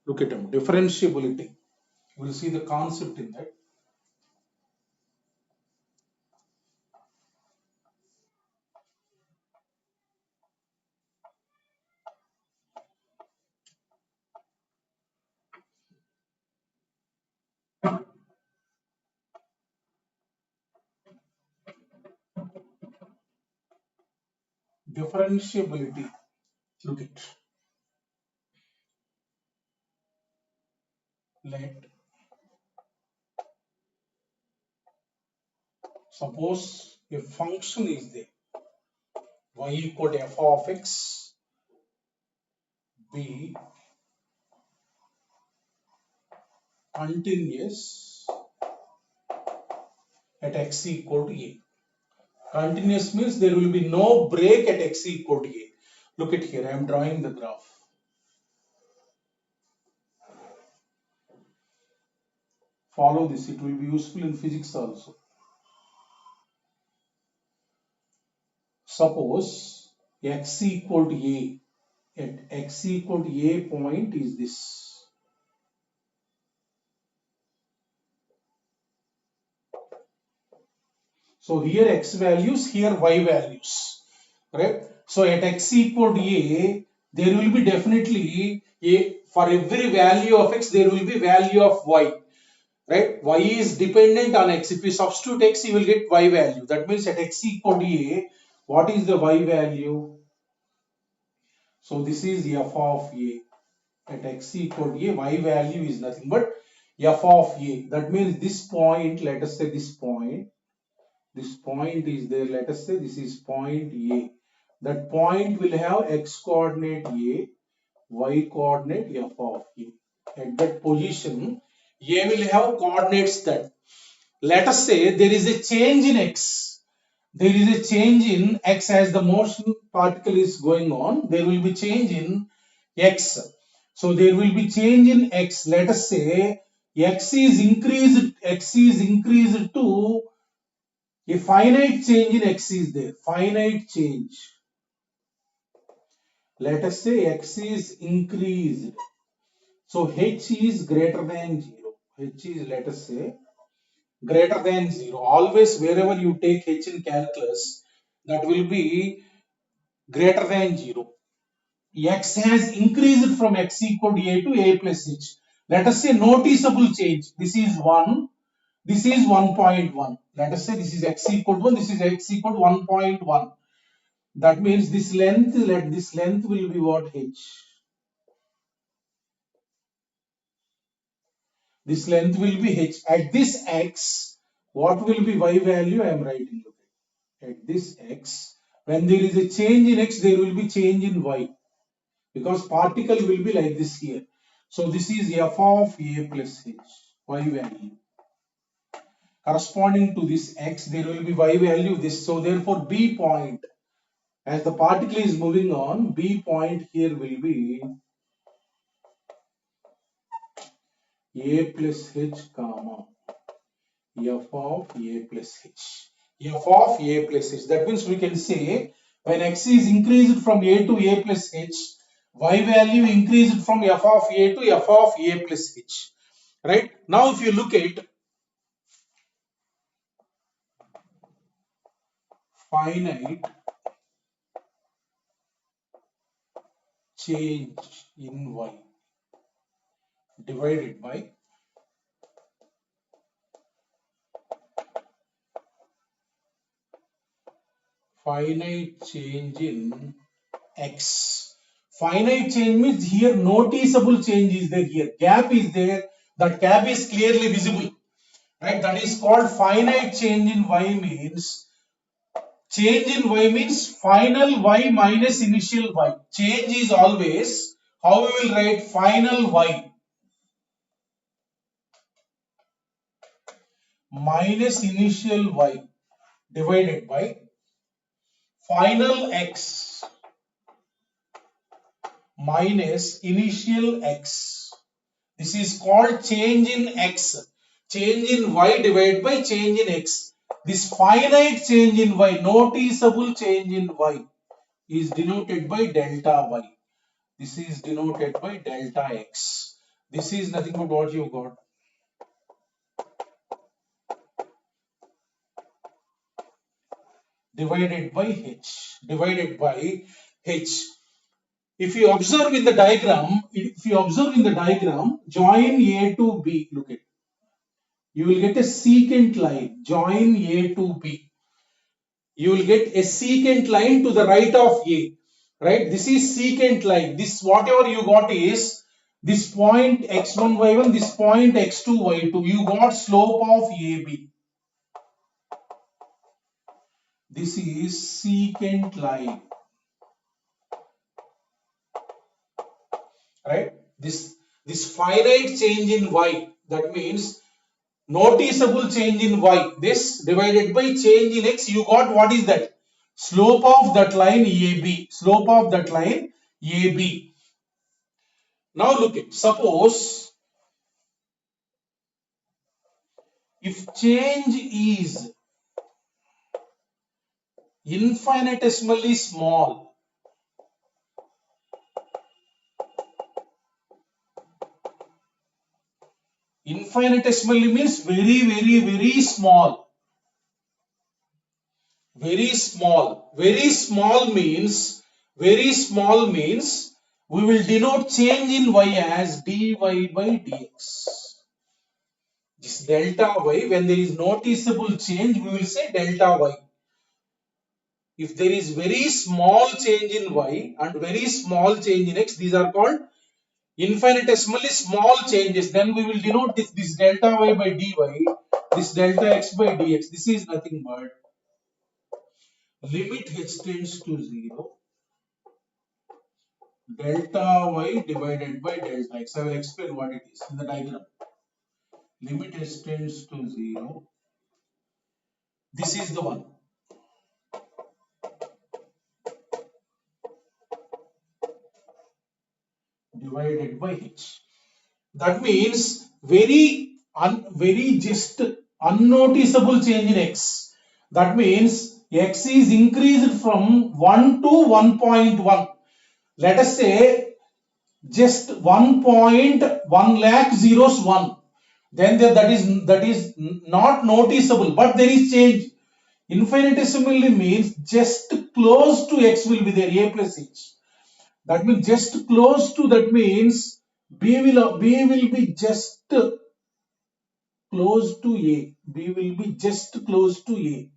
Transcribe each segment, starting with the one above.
Look at them. Differentiability. You will see the concept in that. Differentiability. Look at. Let suppose a function is there. Y equal to f of x be continuous at x equal to a. Continuous means there will be no break at x equal to a. Look at here, I am drawing the graph. Follow this, it will be useful in physics also. Suppose x equal to a, at x equal to a point is this. So here x values, here y values, right? So at x equal to a, there will be definitely a, for every value of x, there will be value of y, right? Y is dependent on x. If you substitute x, you will get y value. That means at x equal to a, what is the y value? So this is f of a. At x equal to a, y value is nothing but f of a. That means this point, let us say this point is there, let us say this is point A. That point will have x coordinate A, y coordinate f of A. At that position, A will have coordinates that. Let us say there is a change in x. There is a change in x as the motion particle is going on. There will be change in x. So there will be change in x. Let us say x is increased to a finite change in x is there. Finite change. Let us say x is increased. So h is greater than 0. H is, let us say, greater than 0. Always wherever you take h in calculus, that will be greater than 0. X has increased from x equal to a plus h. Let us say noticeable change. This is 1. This is 1.1. Let us say this is x equal to 1. This is x equal to 1.1. That means this length, this length will be what? H. This length will be h. At this x, what will be y value? I am writing. At this x, when there is a change in x, there will be change in y. Because particle will be like this here. So this is f of a plus h, y value. Corresponding to this x, there will be y value this. So therefore B point, as the particle is moving on, B point here will be a plus h comma f of a plus h. F of a plus h. That means we can say when x is increased from a to a plus h, y value increased from f of a to f of a plus h. Right? Now if you look at finite change in y divided by finite change in x. Finite change means here noticeable change is there, here gap is there, that gap is clearly visible, right? That is called finite change in y. Means change in y means final y minus initial y. Change is always, how we will write final y minus initial y divided by final x minus initial x. This is called change in x. Change in y divided by change in x. This finite change in y, noticeable change in y, is denoted by delta y. This is denoted by delta x. This is nothing but what you got. Divided by h. Divided by h. If you observe in the diagram, join A to B. Look at. You will get a secant line. Join A to B. You will get a secant line to the right of A. Right? This is secant line. This whatever you got is this point x1 y1, this point x2 y2. You got slope of AB. This is secant line. Right? This finite change in y. That means noticeable change in y. This divided by change in x. You got what is that? Slope of that line AB. Slope of that line AB. Now look at, suppose if change is infinitesimally small, infinitesimally means very small. Very small means we will denote change in y as dy by dx. This delta y, when there is noticeable change, we will say delta y. If there is very small change in y and very small change in x, these are called infinitesimally small changes. Then we will denote this delta y by dy, this delta x by dx. This is nothing but limit h tends to 0. Delta y divided by delta x. I will explain what it is in the diagram. Limit h tends to 0. This is the one. Divided by h. That means very just unnoticeable change in x. That means x is increased from 1 to 1.1. Let us say just 1.1 lakh zeros 1. Then that is not noticeable, but there is change. Infinitesimally means just close to x will be there, a plus h. That means just close to, that means b will be just close to a. B will be just close to a.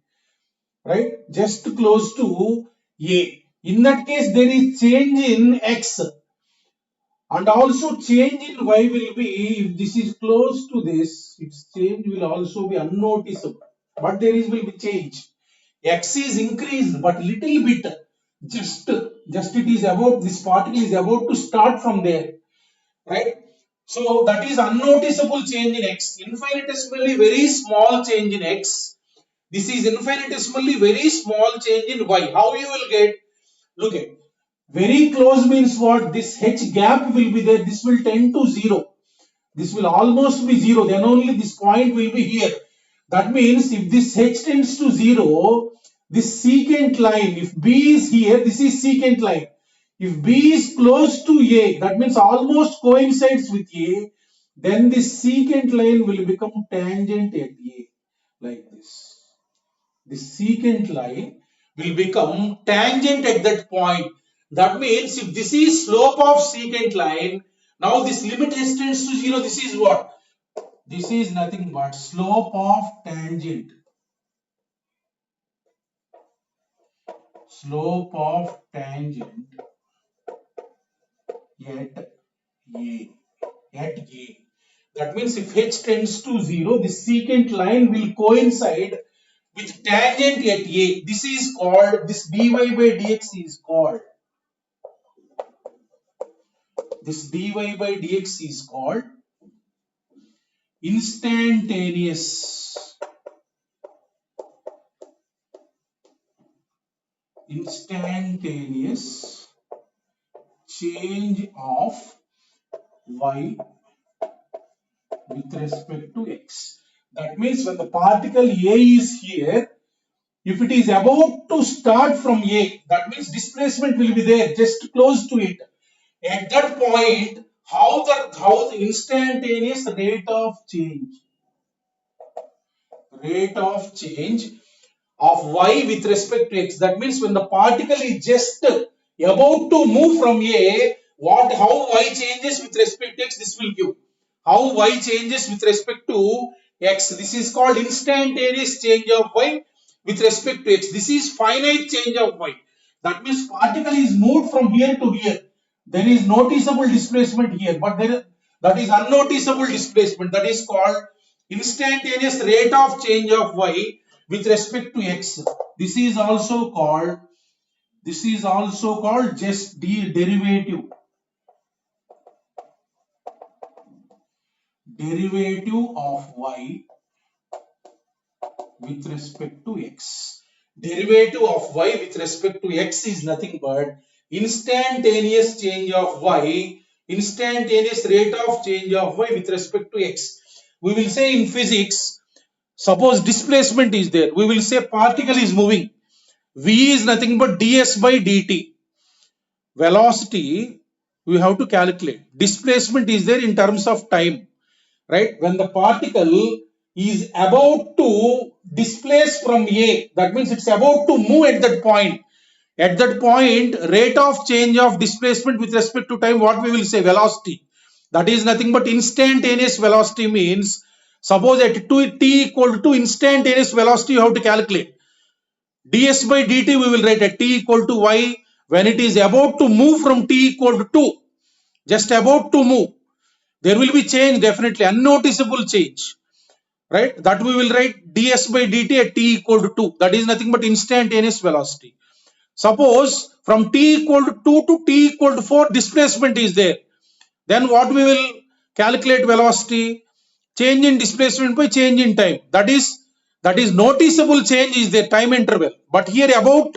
Right? Just close to a. In that case, there is change in x. And also change in y will be, if this is close to this, its change will also be unnoticeable. But there will be change. X is increased, but little bit. Just it is about, this particle is about to start from there. Right? So that is unnoticeable change in x. Infinitesimally very small change in x. This is infinitesimally very small change in y. How you will get? Look at. Very close means what? This h gap will be there. This will tend to 0. This will almost be 0. Then only this point will be here. That means if this h tends to 0, this secant line, if b is here, this is secant line. If b is close to a, that means almost coincides with a, then this secant line will become tangent at a, like this. This secant line will become tangent at that point. That means if this is slope of secant line, now this limit h tends to 0, this is what? This is nothing but slope of tangent. Slope of tangent at a. That means if h tends to 0, this secant line will coincide with tangent at a. This is called, this dy by dx is called, this dy by dx is called instantaneous change of y with respect to x. That means when the particle A is here, if it is about to start from A, that means displacement will be there, just close to it. At that point, how the instantaneous rate of change of y with respect to x. That means when the particle is just about to move from A, how y changes with respect to x, this will give. How y changes with respect to x, this is called instantaneous change of y with respect to x. This is finite change of y. That means particle is moved from here to here. There is noticeable displacement here, but that is unnoticeable displacement. That is called instantaneous rate of change of y with respect to x. This is also called just derivative of y with respect to x. Derivative of y with respect to x is nothing but instantaneous change of y, instantaneous rate of change of y with respect to x. We will say in physics, suppose displacement is there, we will say particle is moving. V is nothing but ds by dt. Velocity we have to calculate. Displacement is there in terms of time, right? When the particle is about to displace from A, that means it's about to move at that point. At that point, rate of change of displacement with respect to time, what we will say? Velocity. That is nothing but instantaneous velocity. Means suppose at t equal to instantaneous velocity, you have to calculate ds by dt. We will write at t equal to y when it is about to move from t equal to 2, just about to move. There will be change, definitely unnoticeable change, right? That we will write ds by dt at t equal to 2. That is nothing but instantaneous velocity. Suppose from t equal to 2 to t equal to 4, displacement is there. Then what we will calculate? Velocity, change in displacement by change in time. That is noticeable change is there, time interval. But here about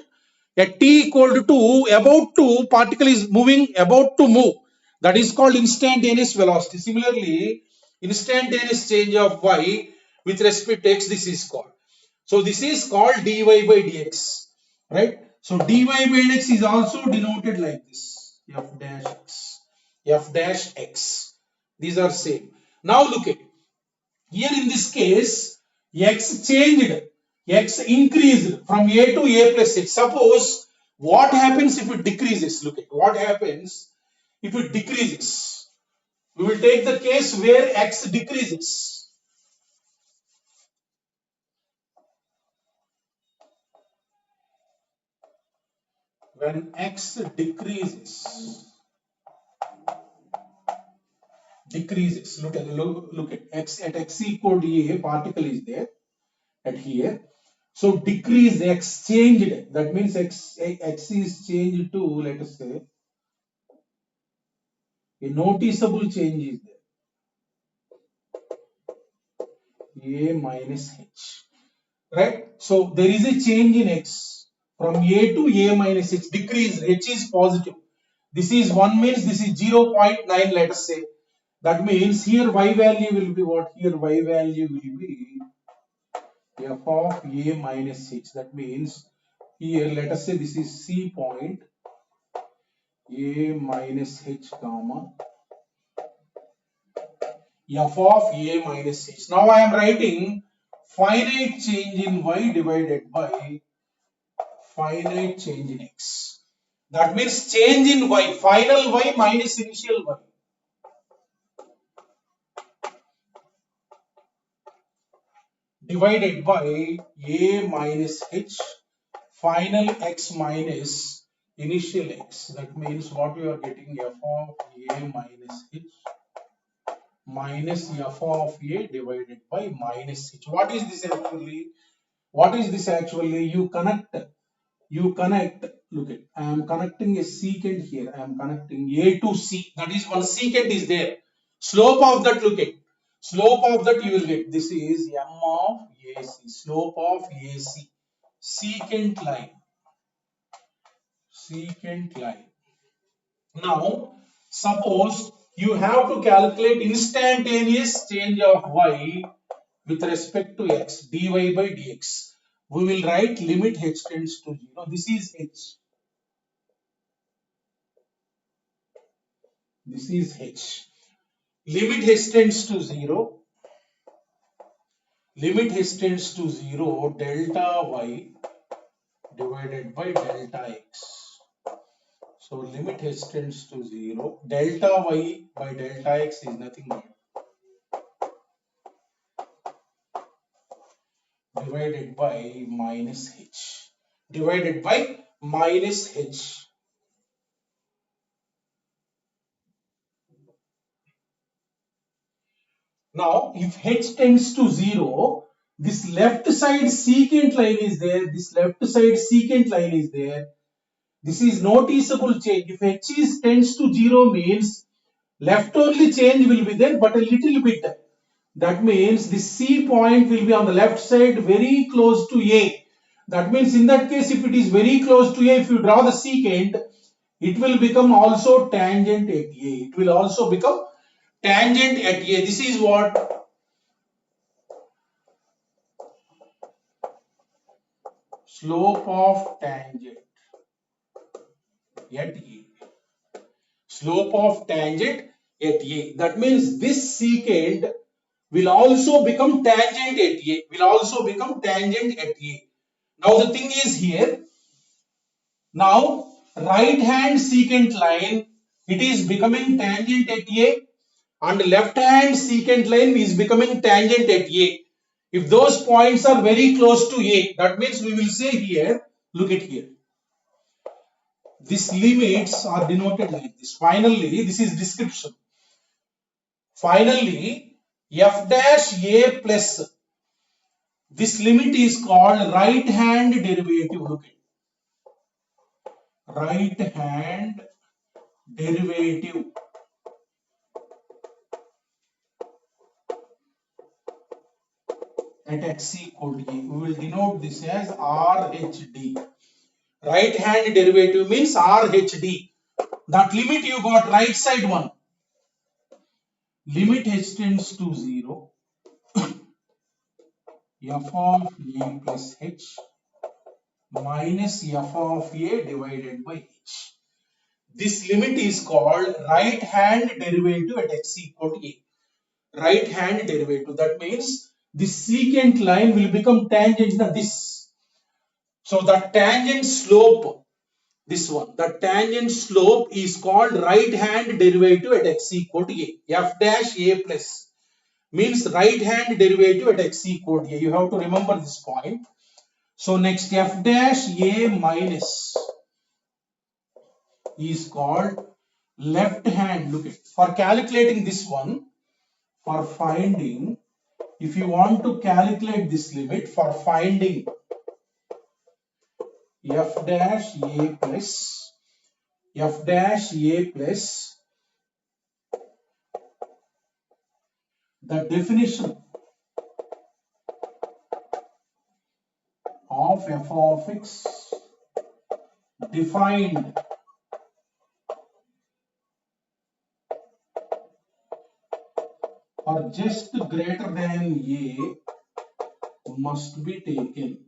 at t equal to 2, about to, particle is moving, about to move. That is called instantaneous velocity. Similarly, instantaneous change of y with respect to x, this is called. So this is called dy by dx, right? So dy by dx is also denoted like this, f dash x. These are same. Now look at here in this case, x changed, x increased from a to a plus h. Suppose what happens if it decreases? Look at what happens if it decreases. We will take the case where x decreases. When x decreases, look at x equal to a, particle is there at here. So decrease x changed, that means x is changed to, let us say, a noticeable change is there, a minus h, right? So there is a change in x from a to a minus h, decrease, h is positive. This is 1 means this is 0.9, let us say. That means here y value will be what? Here y value will be f of a minus h. That means here let us say this is c point, a minus h comma f of a minus h. Now I am writing finite change in y divided by finite change in x. That means change in y, final y minus initial y. Divided by a minus h, final x minus initial x. That means what you are getting, f of a minus h minus f of a divided by minus h. What is this actually? You connect, look at, I am connecting a secant here. I am connecting a to c. That is one secant is there. Slope of that, look at. Slope of that you will get. This is m of AC. Slope of AC. Secant line. Secant line. Now, suppose you have to calculate instantaneous change of y with respect to x, dy by dx. We will write limit h tends to 0. This is h. This is h. Limit h tends to 0. Limit h tends to 0, delta y divided by delta x. So limit h tends to 0, delta y by delta x is nothing but divided by minus h. Divided by minus h. Now, if h tends to 0, this left side secant line is there, this left side secant line is there. This is noticeable change. If h is tends to 0 means left only change will be there, but a little bit. That means the C point will be on the left side very close to A. That means in that case, if it is very close to A, if you draw the secant, it will become also tangent at A. It will also become tangent at A. This is what? Slope of tangent at A. Slope of tangent at A. That means this secant will also become tangent at A. Will also become tangent at A. Now the thing is here. Now right hand secant line, it is becoming tangent at A, and left hand secant line is becoming tangent at A. If those points are very close to A, that means we will say here, look at here. These limits are denoted like this. Finally, this is description. Finally, f dash A plus, this limit is called right hand derivative. Look at right hand derivative at x equal to A. We will denote this as RHD. Right hand derivative means RHD. That limit you got right side one. Limit h tends to 0. F of A plus h minus f of A divided by h. This limit is called right hand derivative at x equal to A. Right hand derivative. That means this secant line will become tangent to this. So the tangent slope, this one, the tangent slope is called right hand derivative at x equal to A. F dash A plus means right hand derivative at x equal to A. You have to remember this point. So next f dash A minus is called left hand. Look at, for calculating this one, for finding, if you want to calculate this limit, for finding f dash A plus the definition of f of x defined or just greater than A must be taken.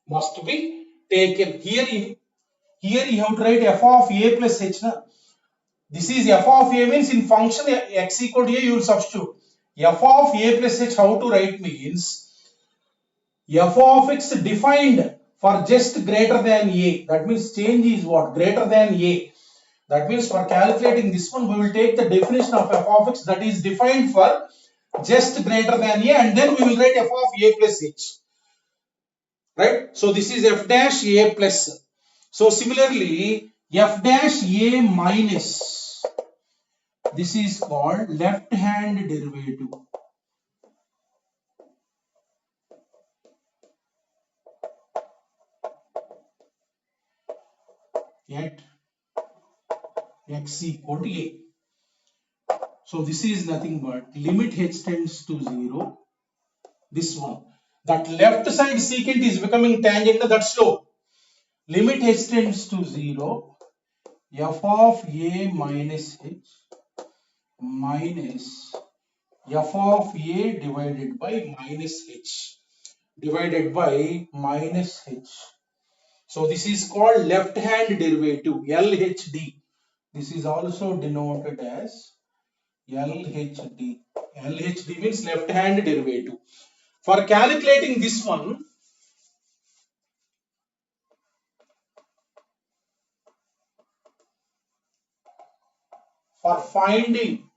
Must be taken. Here you have to write f of A plus h. Na? This is f of A means in function x equal to A you will substitute. F of A plus h, how to write means f of x defined for just greater than A. That means change is what? Greater than A. That means for calculating this one, we will take the definition of f of x that is defined for just greater than A, and then we will write f of A plus h. Right? So this is f dash A plus. So similarly, f dash A minus, this is called left hand derivative at x equal to A. So this is nothing but limit h tends to 0. This one. That left side secant is becoming tangent to that slope. Limit h tends to 0. F of A minus h minus f of A divided by minus h. Divided by minus h. So this is called left hand derivative, LHD. This is also denoted as LHD. LHD means left hand derivative. For calculating this one, for finding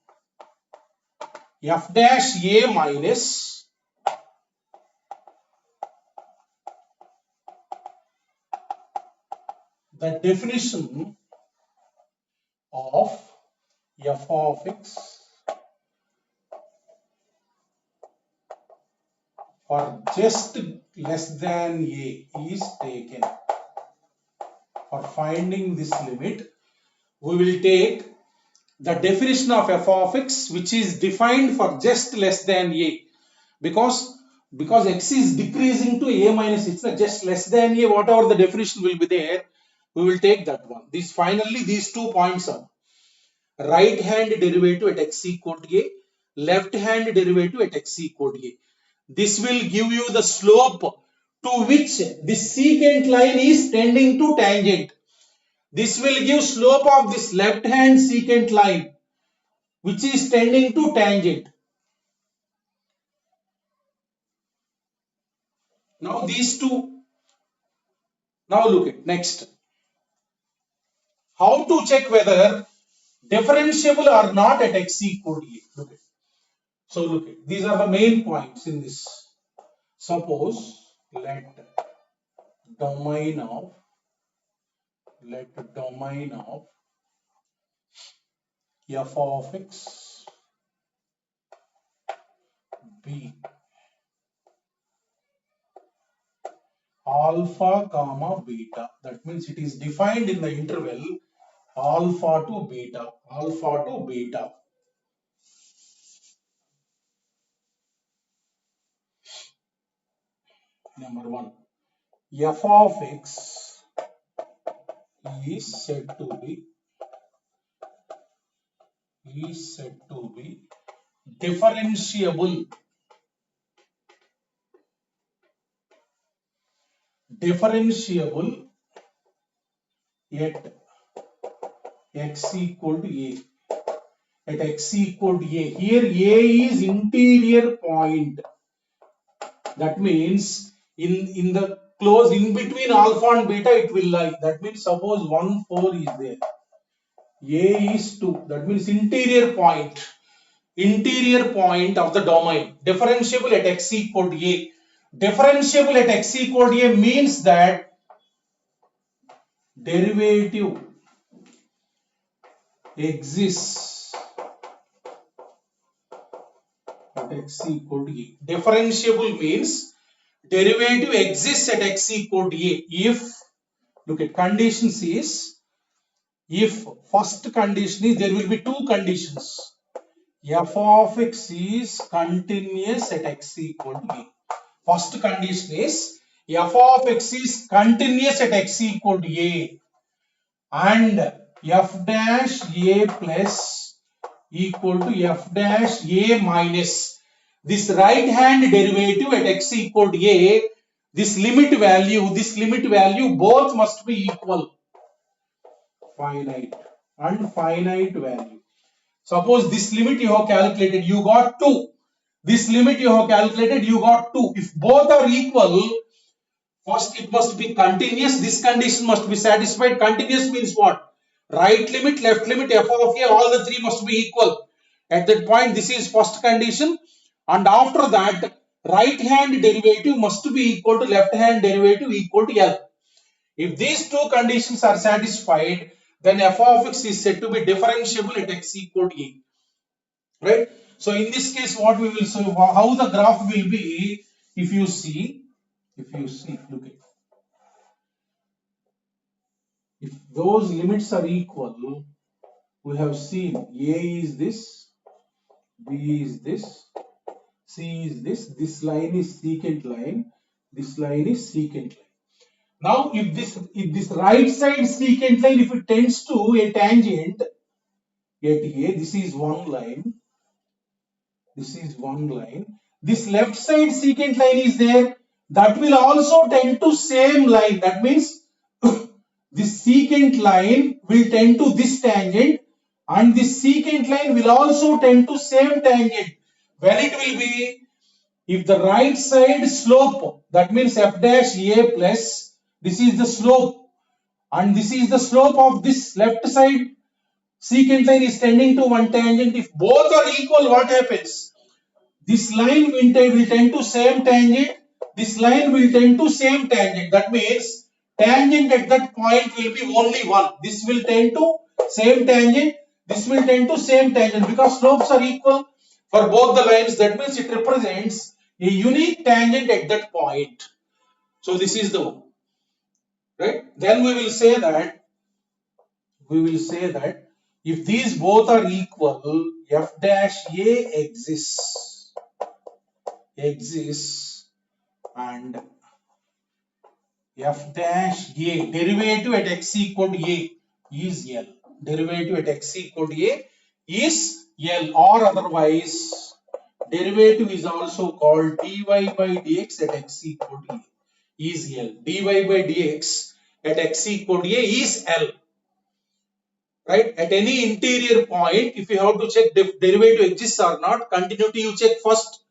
f dash a minus the definition of f of x for just less than a is taken. For finding this limit, we will take the definition of f of x which is defined for just less than a, because x is decreasing to a minus, it's just less than a, whatever the definition will be there, we will take that one. This finally these 2 points are right hand derivative at x equal to a, left hand derivative at x equal to a. This will give you the slope to which this secant line is tending to tangent. This will give slope of this left hand secant line which is tending to tangent. Now these two, now look at next. How to check whether differentiable or not at x equal to a. Look at. So look at, these are the main points in this. Suppose let domain of f of x be alpha comma beta. That means it is defined in the interval alpha to beta. Number 1, f of x is said to be differentiable at x equal to a. At x equal to a, here a is interior point. That means in the close in between alpha and beta it will lie. That means suppose 1, 4 is there. A is 2. That means interior point of the domain. Differentiable at x equal to a. Differentiable at x equal to a means that derivative exists at x equal to a. Differentiable means derivative exists at x equal to a if, look at conditions is, if first condition is, there will be 2 conditions. F of x is continuous at x equal to a. First condition is f of x is continuous at x equal to a and f dash a plus equal to f dash a minus this right hand derivative at x equal to a, this limit value both must be equal, finite and finite value. Suppose this limit you have calculated, you got 2. This limit you have calculated, you got 2. If both are equal, first it must be continuous. This condition must be satisfied. Continuous means what? Right limit, left limit, f of a, all the 3 must be equal. At that point, this is first condition. And after that, right hand derivative must be equal to left hand derivative equal to L. If these 2 conditions are satisfied, then f of x is said to be differentiable at x equal to a. Right? So in this case, what we will see, how the graph will be, if you see, look at, if those limits are equal, we have seen a is this, b is this, c is this line is secant line, this line is secant line. Now if this right side secant line, if it tends to a tangent at a, this is one line, this left side secant line is there, that will also tend to same line. That means this secant line will tend to this tangent, and this secant line will also tend to same tangent. When it will be, if the right side slope, that means f dash a plus, this is the slope, and this is the slope of this left side secant line is tending to one tangent. If both are equal, what happens? This line will tend to same tangent, this line will tend to same tangent. That means tangent at that point will be only one. This will tend to same tangent, this will tend to same tangent, because slopes are equal for both the lines. That means it represents a unique tangent at that point. So this is the one, right? Then we will say that if these both are equal, f dash a exists, and f dash a derivative at x equal to a is L. Derivative at x equal to a is L, or otherwise derivative is also called dy by dx at x equal to a is L. dy by dx at x equal to a is L. Right? At any interior point, if you have to check derivative exists or not, continuity you check first,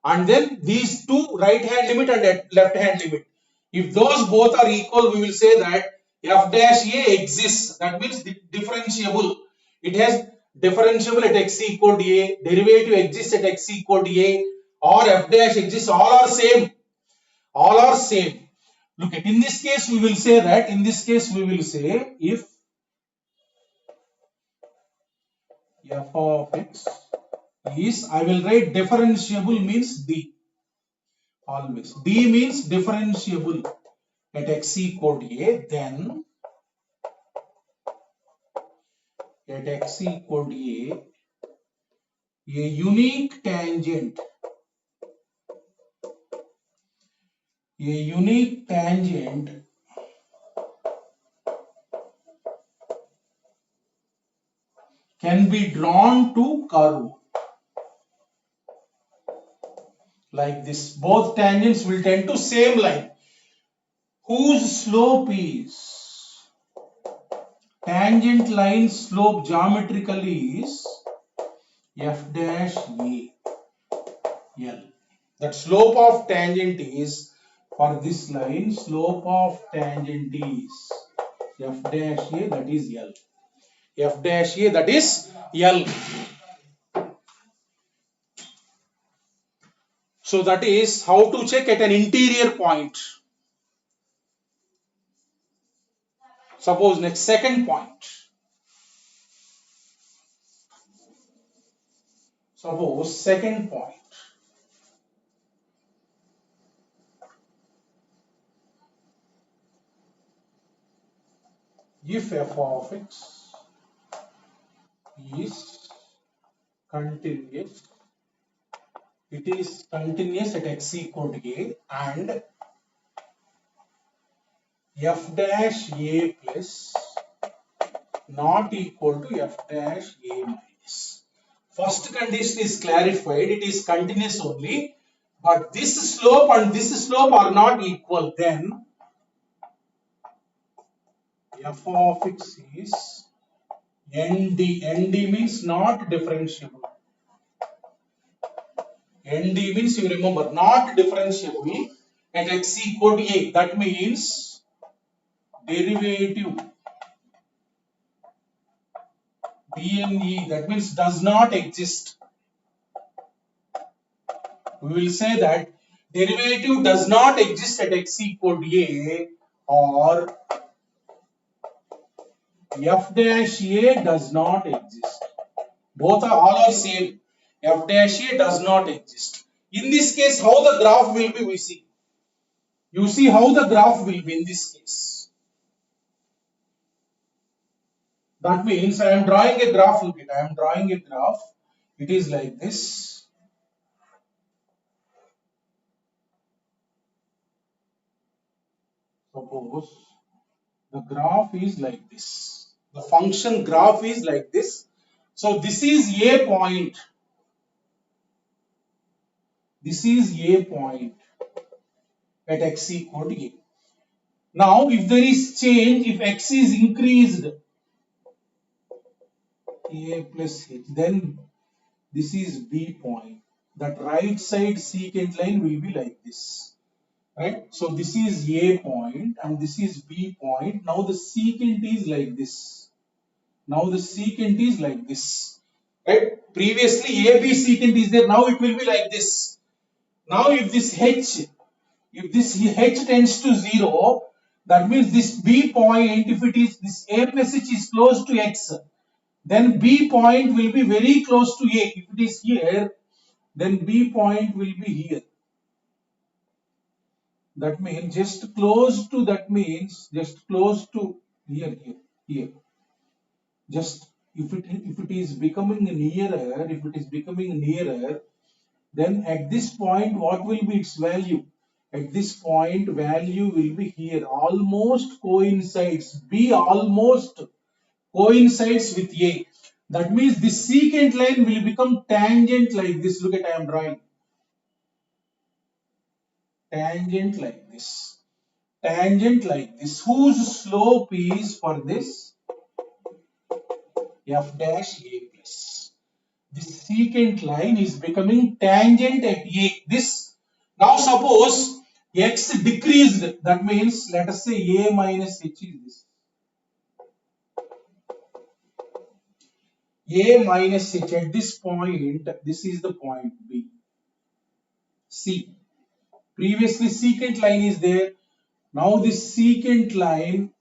and then these two right hand limit and left hand limit. If those both are equal, we will say that f dash a exists. That means differentiable. It has differentiable at x equal to a, derivative exists at x equal to a, or f dash exists. All are same. All are same. Look at, in this case we will say that, if f of x is, I will write differentiable means d. Always d means differentiable at x equal to a, then at x equal to a unique tangent can be drawn to curve like this. Both tangents will tend to same line whose slope is, tangent line slope geometrically is f dash a L. That slope of tangent is, for this line, slope of tangent is f dash a, that is L. F dash a, that is L. So that is how to check at an interior point. Suppose next second point. Suppose second point. If f of x is continuous, it is continuous at x equal to a, and f dash a plus not equal to f dash a minus. First condition is clarified, it is continuous only, but this slope and this slope are not equal, then f of x is nd. Nd means not differentiable. Nd means, you remember, not differentiable at x equal to a. That means derivative dne, that means does not exist. We will say that derivative does not exist at x equal to a, or f dash a does not exist. Both are, all are same. F dash a does not exist. In this case, how the graph will be, we see. You see how the graph will be in this case. That means I am drawing a graph. Look at, I am drawing a graph. It is like this. Suppose the graph is like this. The function graph is like this. So this is a point. This is a point at x equal to a. Now if there is change, if x is increased, a plus h, then this is B point. That right side secant line will be like this, right? So this is A point and this is B point. Now the secant is like this. Now the secant is like this, right? Previously AB secant is there. Now it will be like this. Now if this h tends to 0, that means this B point, if it is this A plus h is close to x, then B point will be very close to A. If it is here, then B point will be here. That means just close to, that means just close to here. Just if it is becoming nearer, then at this point, what will be its value? At this point, value will be here. Almost coincides. B almost coincides with A. That means this secant line will become tangent like this. Look at, I am drawing tangent like this. Tangent like this. Whose slope is for this? F dash A plus. This secant line is becoming tangent at A. This, now suppose x decreased, that means let us say A minus h is this. A minus h at this point, this is the point B. C. Previously secant line is there. Now this secant line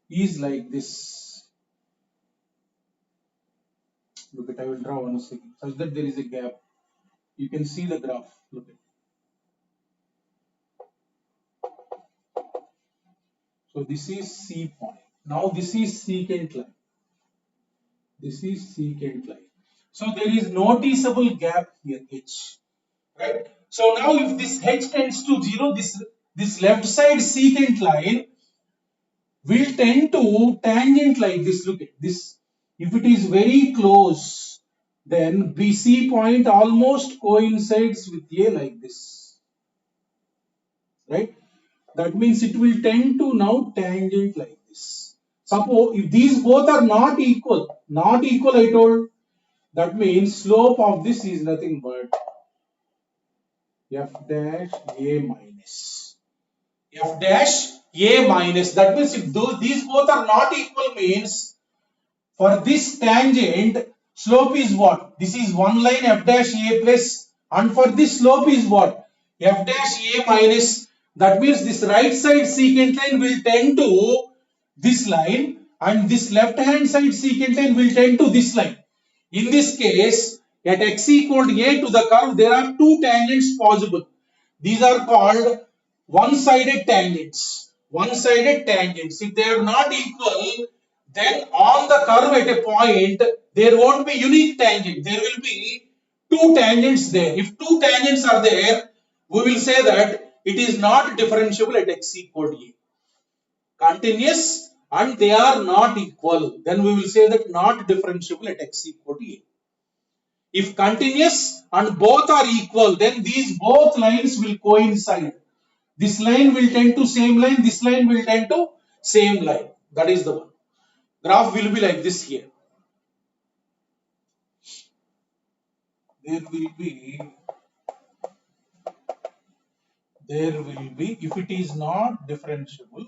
is like this. Look at, I will draw one second, such that there is a gap. You can see the graph. Look at. So this is C point. Now this is secant line. This is secant line. So there is noticeable gap here, h. Right? So now if this h tends to 0, this left side secant line will tend to tangent like this. Look at this. If it is very close, then BC point almost coincides with A like this. Right? That means it will tend to now tangent like this. Suppose if these both are not equal I told, that means slope of this is nothing but F dash A minus. F dash A minus. That means if these both are not equal, means for this tangent, slope is what? This is one line F dash A plus, and for this slope is what? F dash A minus. That means this right side secant line will tend to this line and this left hand side secant line will tend to this line. In this case, at x equal to A to the curve, there are two tangents possible. These are called one-sided tangents. One-sided tangents. If they are not equal, then on the curve at a point, there won't be unique tangent. There will be two tangents there. If two tangents are there, we will say that it is not differentiable at x equal to A. Continuous and they are not equal, then we will say that not differentiable at x equal to A. If continuous and both are equal, then these both lines will coincide. This line will tend to same line, this line will tend to same line. That is the one. Graph will be like this here. There will be, if it is not differentiable,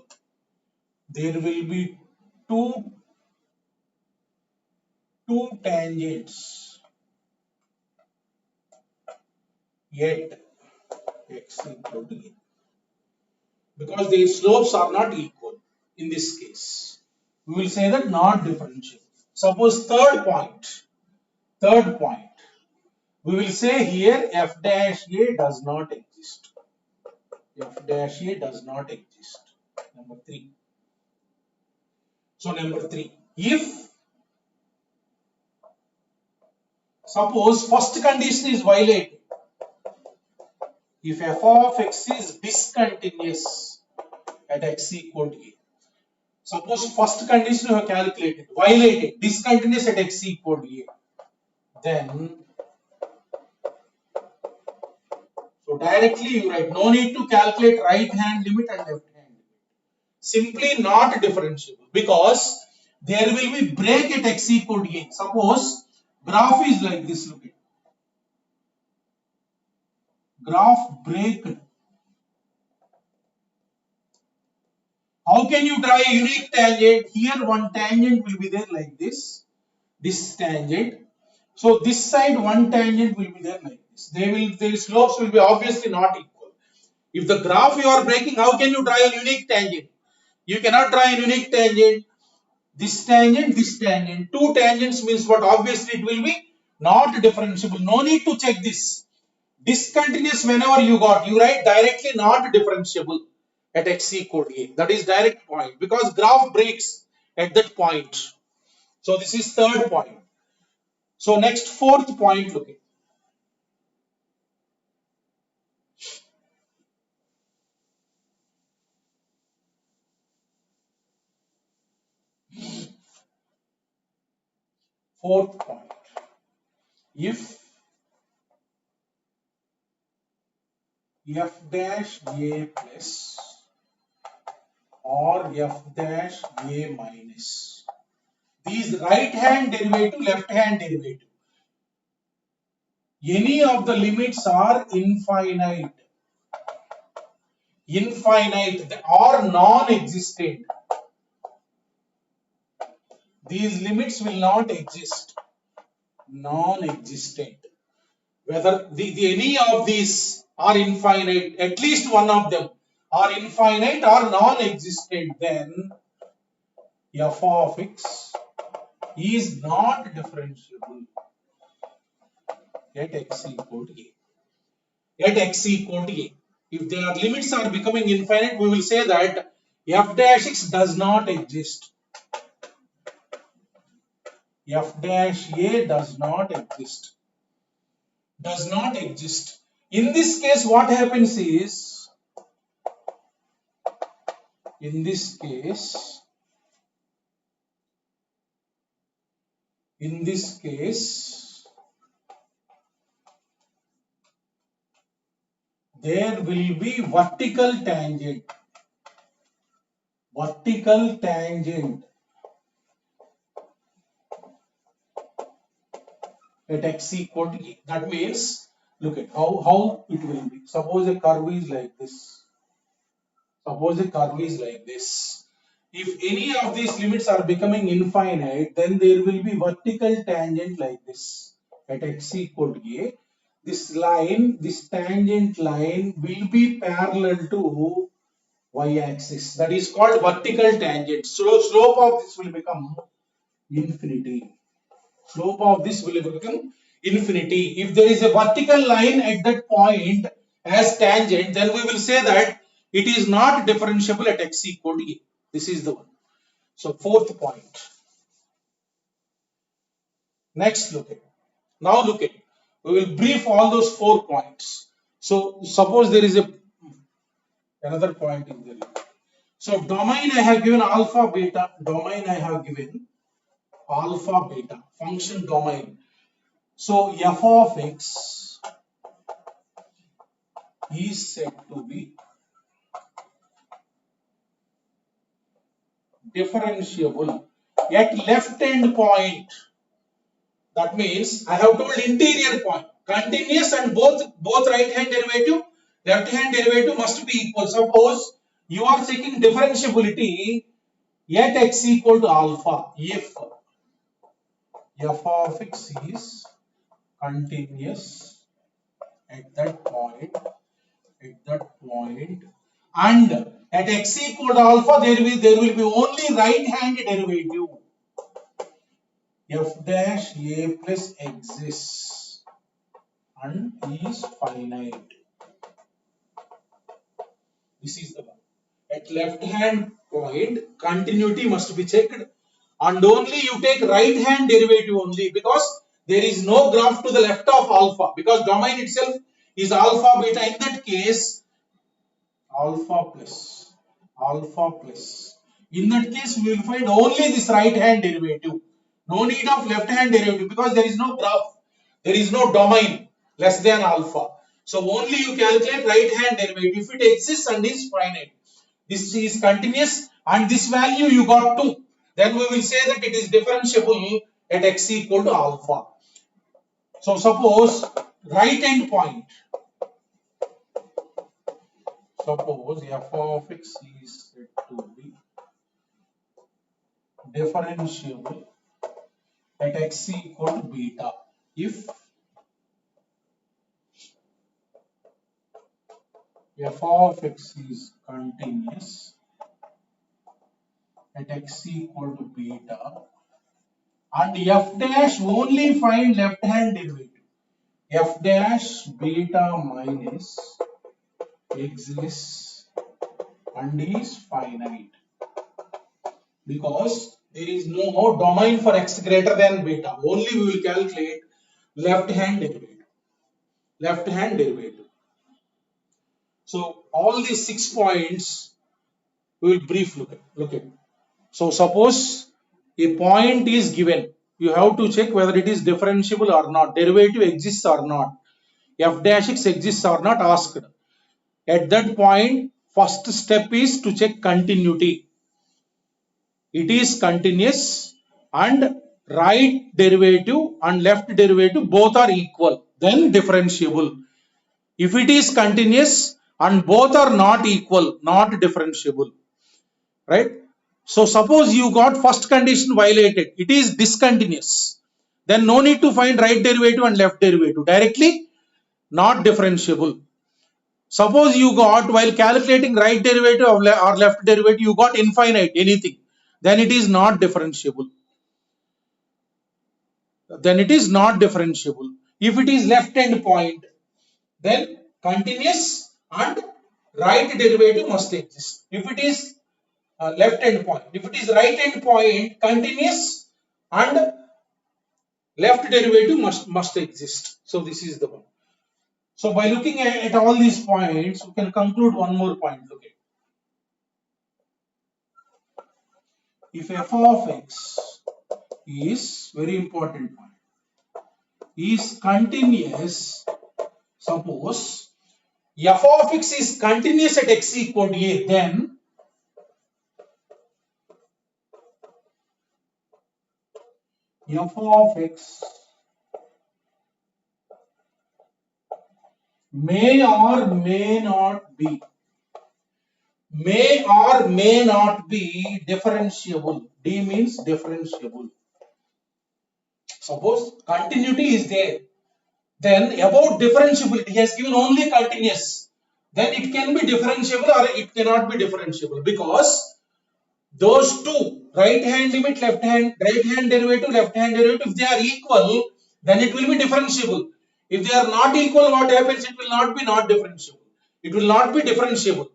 there will be two tangents at x equal to A. Because their slopes are not equal in this case. We will say that not differentiable. Suppose third point. We will say here f dash A does not exist. F dash A does not exist. Number 3. So number 3. If suppose first condition is violated, if f of x is discontinuous at x equal to A. Suppose first condition you have calculated, violated, discontinuous at x equal to A. Then, so directly you write, no need to calculate right hand limit and left hand limit. simply not differentiable because there will be break at x equal to a. Suppose graph is like this, look at graph break. How can you draw a unique tangent? Here one tangent will be there like this tangent. So this side one tangent will be there like this. Their slopes will be obviously not equal. If the graph you are breaking, how can you draw a unique tangent? You cannot draw a unique tangent. This tangent, this tangent. Two tangents means what? Obviously it will be not differentiable. No need to check this. Discontinuous whenever you got, you write directly not differentiable at x equal to a. That is direct point because graph breaks at that point. So this is third point. So next fourth point, look at. Fourth point. If f dash a plus or f dash a minus, these right hand derivative, left hand derivative, any of the limits are infinite or non-existent. These limits will not exist. Non-existent. Whether any of these are infinite, at least one of them are infinite or non-existent, then f of x is not differentiable at x equal to a. At x equal to a. If their limits are becoming infinite, we will say that f dash x does not exist. F dash a does not exist. Does not exist. In this case, what happens is, in this case, there will be vertical tangent. Vertical tangent at x equal to a. That means, look at how it will be. Suppose a curve is like this. Suppose a curve is like this. If any of these limits are becoming infinite, then there will be vertical tangent like this at x equal to a. This line, this tangent line will be parallel to y-axis. That is called vertical tangent. So slope of this will become infinity. Slope of this will become infinity. If there is a vertical line at that point as tangent, then we will say that it is not differentiable at x equal to a. This is the one. So fourth point. Next, look at. Now look at. We will brief all those 4 points. So suppose there is another point in there. So domain I have given alpha beta. Domain I have given alpha beta. Function domain. So f of x is said to be differentiable at left hand point. That means I have told interior point, continuous, and both right hand derivative, left hand derivative must be equal. Suppose you are seeking differentiability at x equal to alpha. If f of x is continuous at that point, and at x equal to alpha there will be only right hand derivative. F dash a plus exists and is finite. This is the one. At left hand point, continuity must be checked, and only you take right hand derivative only, because there is no graph to the left of alpha, because domain itself is alpha beta. In that case, alpha plus. In that case, we will find only this right hand derivative. No need of left hand derivative, because there is no graph, there is no domain less than alpha. So only you calculate right hand derivative if it exists and is finite. this is continuous and this value you got 2, then we will say that it is differentiable at x equal to alpha. So suppose right hand point, suppose f of x is said to be differentiable at x equal to beta if f of x is continuous at x equal to beta and f dash only find left hand derivative. F dash beta minus exists and is finite because there is no domain for x greater than beta. Only we will calculate left hand derivative. Left hand derivative. So all these 6 points we will brief look at. So suppose a point is given, you have to check whether it is differentiable or not, derivative exists or not, f dash x exists or not asked. At that point, first step is to check continuity. It is continuous and right derivative and left derivative both are equal, then differentiable. If it is continuous and both are not equal, not differentiable, right? So suppose you got first condition violated, it is discontinuous, then no need to find right derivative and left derivative, directly not differentiable. Suppose you got, while calculating right derivative or left derivative, you got infinite, anything, then it is not differentiable. Then it is not differentiable. If it is left hand point, then continuous and right derivative must exist. If it is left hand point, if it is right hand point, continuous and left derivative must exist. So this is the one. So by looking at all these points, we can conclude one more point. Look at. If f of x is, very important point, is continuous, suppose f of x is continuous at x equal to a, then f of x may or may not be differentiable. D means differentiable. Suppose continuity is there, then about differentiability, he has given only continuous, then it can be differentiable or it cannot be differentiable, because those two, right hand limit, left hand derivative, left hand derivative, if they are equal, then it will be differentiable. If they are not equal, what happens? It will not be not differentiable. It will not be differentiable.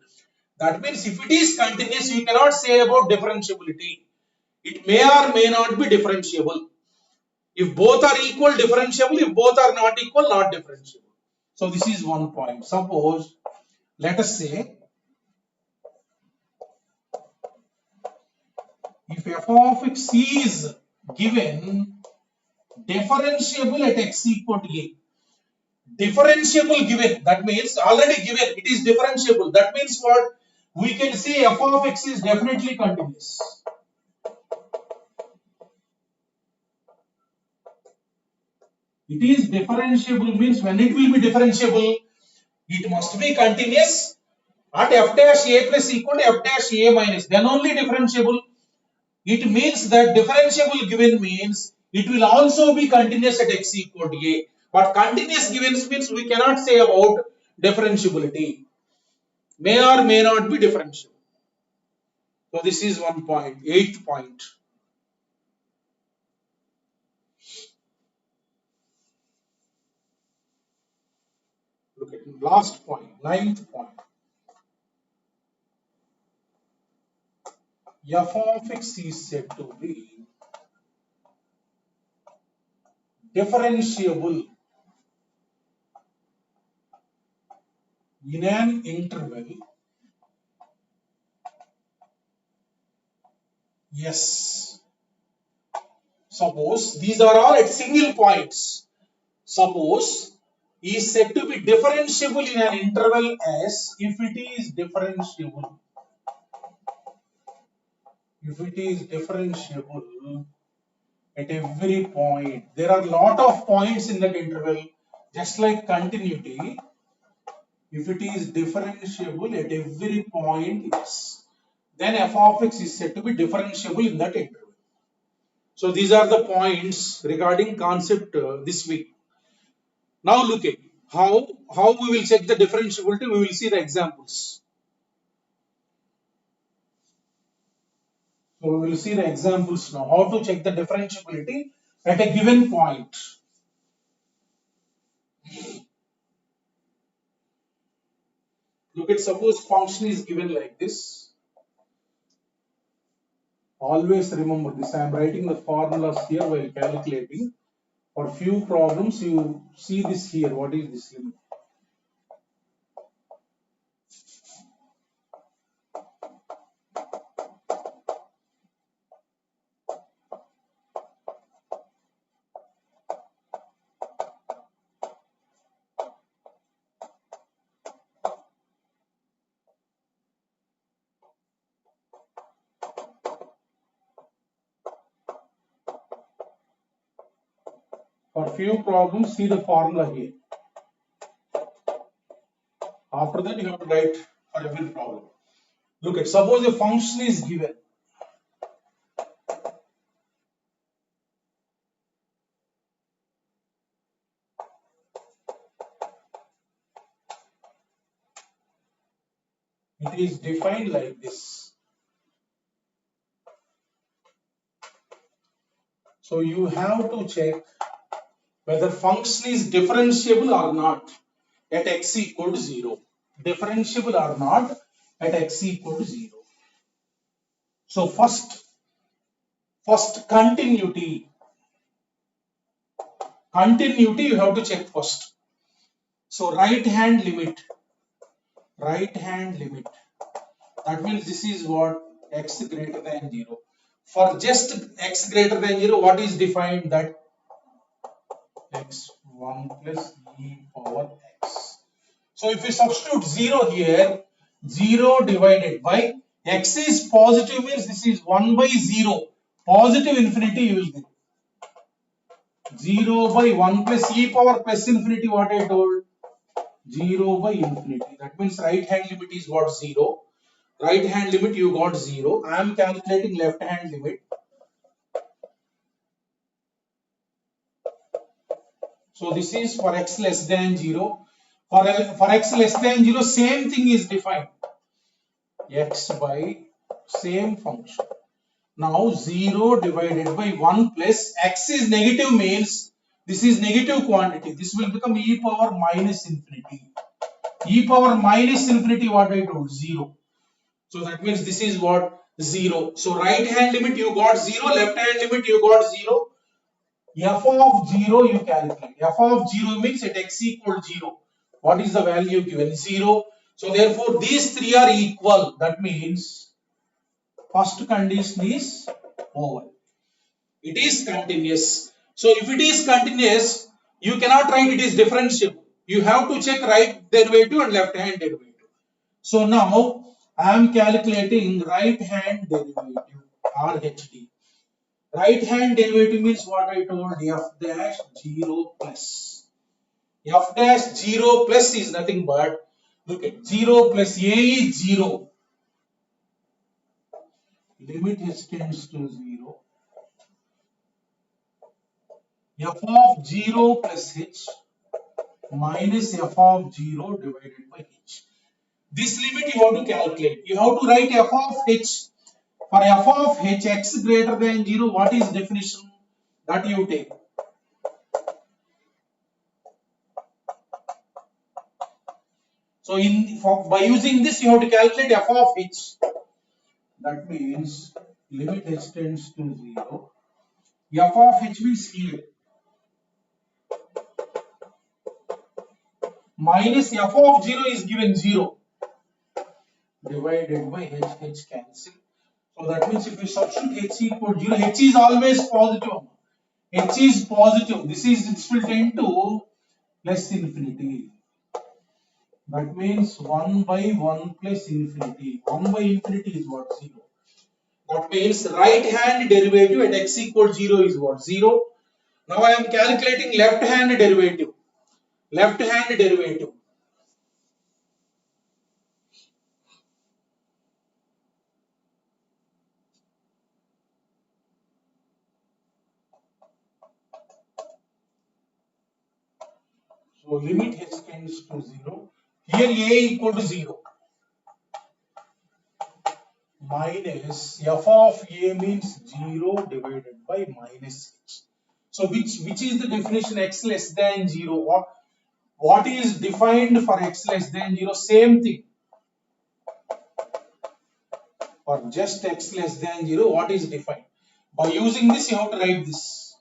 That means if it is continuous, you cannot say about differentiability. It may or may not be differentiable. If both are equal, differentiable. If both are not equal, not differentiable. So this is one point. Suppose, let us say, if f of x is given differentiable at x equal to a, differentiable given, that means already given, it is differentiable. That means what? We can say f of x is definitely continuous. It is differentiable means when it will be differentiable, it must be continuous at f dash a plus equal to f dash a minus, then only differentiable. It means that differentiable given means it will also be continuous at x equal to a. But continuous given means we cannot say about differentiability. May or may not be differentiable. So this is one point, 8th point. Look at last point, 9th point. F of x is said to be differentiable in an interval S. Suppose these are all at single points. Suppose is said to be differentiable in an interval S if it is differentiable if it is differentiable at every point, there are lot of points in that interval, just like continuity. If it is differentiable at every point, yes, then f of x is said to be differentiable in that interval. So these are the points regarding concept this week. Now look at how we will check the differentiability. We will see the examples. So we will see the examples now. How to check the differentiability at a given point. Look at, suppose function is given like this. Always remember this. I am writing the formulas here while calculating. For few problems, you see this here. What is this limit? For few problems, see the formula here. After that, you have to write for every problem. Look at, suppose a function is given. It is defined like this. So you have to check whether function is differentiable or not at x equal to 0. Differentiable or not at x equal to 0. So first continuity. Continuity you have to check first. So right hand limit. That means this is what? X greater than 0. For just x greater than 0, what is defined? That x1 plus e power x. So if we substitute 0 here, 0 divided by x is positive means this is 1 by 0. Positive infinity you will get. 0 by 1 plus e power plus infinity, what I told? 0 by infinity. That means right hand limit is what? 0. Right hand limit you got 0. I am calculating left hand limit. So this is for x less than 0. For x less than 0, same thing is defined. X by same function. Now 0 divided by 1 plus x is negative means this is negative quantity. This will become e power minus infinity. E power minus infinity, what I told? 0. So that means this is what? 0. So right hand limit you got 0, left hand limit you got 0. F of 0 you calculate. F of 0 means at x equal 0. What is the value given? 0. So therefore these three are equal. That means first condition is over. It is continuous. So if it is continuous, you cannot write it is differentiable. You have to check right derivative and left hand derivative. So now I am calculating right hand derivative, RHD. Right hand derivative means what I told? F dash 0 plus. F dash 0 plus is nothing but, look at 0 plus a is 0. Limit h tends to 0. F of 0 plus h minus f of 0 divided by h. This limit you have to calculate. You have to write f of h. For f of h, x greater than 0, what is definition? That you take. So by using this, you have to calculate f of h. That means limit h tends to 0. F of h means here. Minus f of 0 is given 0. Divided by h cancel. So that means if we substitute h equal 0, h is always positive. H is positive. This will tend to plus infinity. That means 1 by 1 plus infinity. 1 by infinity is what? 0. That means right hand derivative at x equals 0 is what? 0. Now I am calculating left hand derivative. Left hand derivative. So limit h tends to 0. Here a equal to 0. Minus f of a means 0 divided by minus h. So which is the definition x less than 0? What is defined for x less than 0? Same thing. For just x less than 0, what is defined? By using this, you have to write this.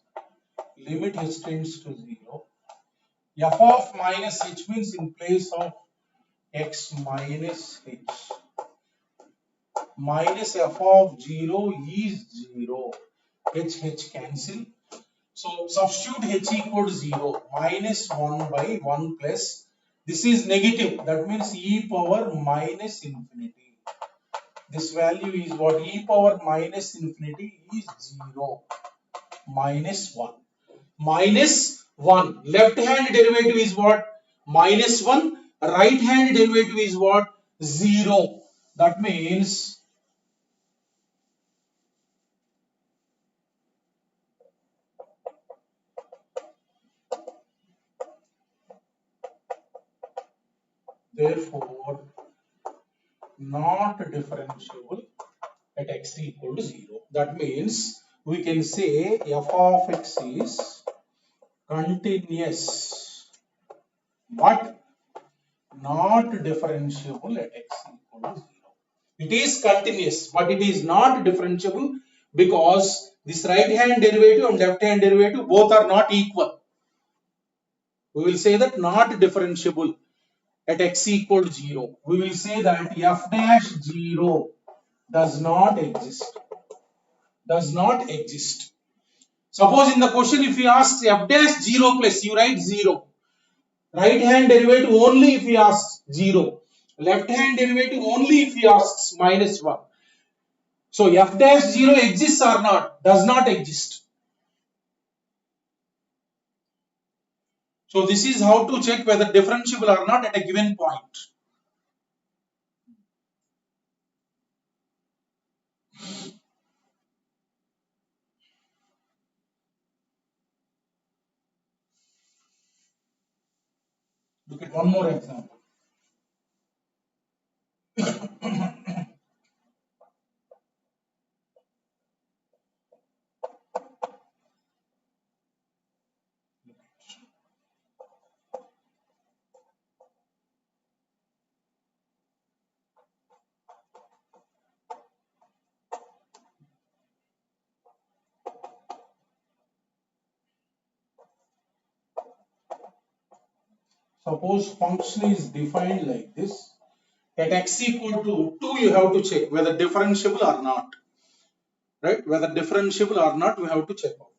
Limit h tends to 0. F of minus h means in place of x minus h. Minus f of 0 is 0. H cancel. So substitute h equal to 0. Minus 1 by 1 plus. This is negative. That means e power minus infinity. This value is what? E power minus infinity is 0. Minus 1. Minus 1. Left hand derivative is what? Minus 1. Right hand derivative is what? 0. That means therefore not differentiable at x equal to 0. That means we can say f of x is continuous but not differentiable at x equal to 0. It is continuous but it is not differentiable because this right hand derivative and left hand derivative both are not equal. We will say that not differentiable at x equal to 0. We will say that f dash 0 does not exist. Does not exist. Suppose in the question if he asks f dash 0 plus, you write 0. Right hand derivative only if he asks 0. Left hand derivative only if he asks minus 1. So f dash 0 exists or not? Does not exist. So this is how to check whether differentiable or not at a given point. Look at one more example. Suppose function is defined like this. At x equal to 2, you have to check whether differentiable or not. Right? Whether differentiable or not, we have to check out.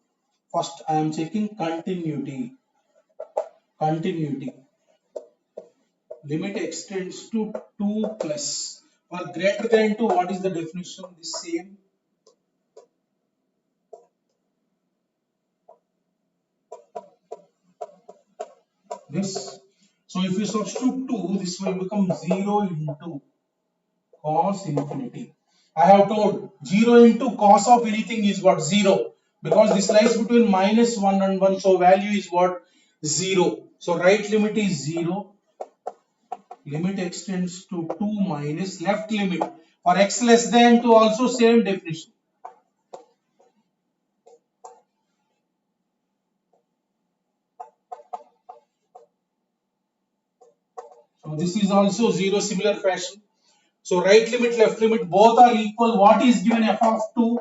First, I am checking continuity. Continuity. Limit x tends to 2 plus. For greater than 2, what is the definition? The same. This. So if you substitute 2, this will become 0 into cos infinity. I have told 0 into cos of anything is what? 0. Because this lies between minus 1 and 1. So value is what? 0. So right limit is 0. Limit x tends to 2 minus left limit. For x less than 2 also same definition. So this is also 0 similar fashion. So right limit, left limit both are equal. What is given? F of 2.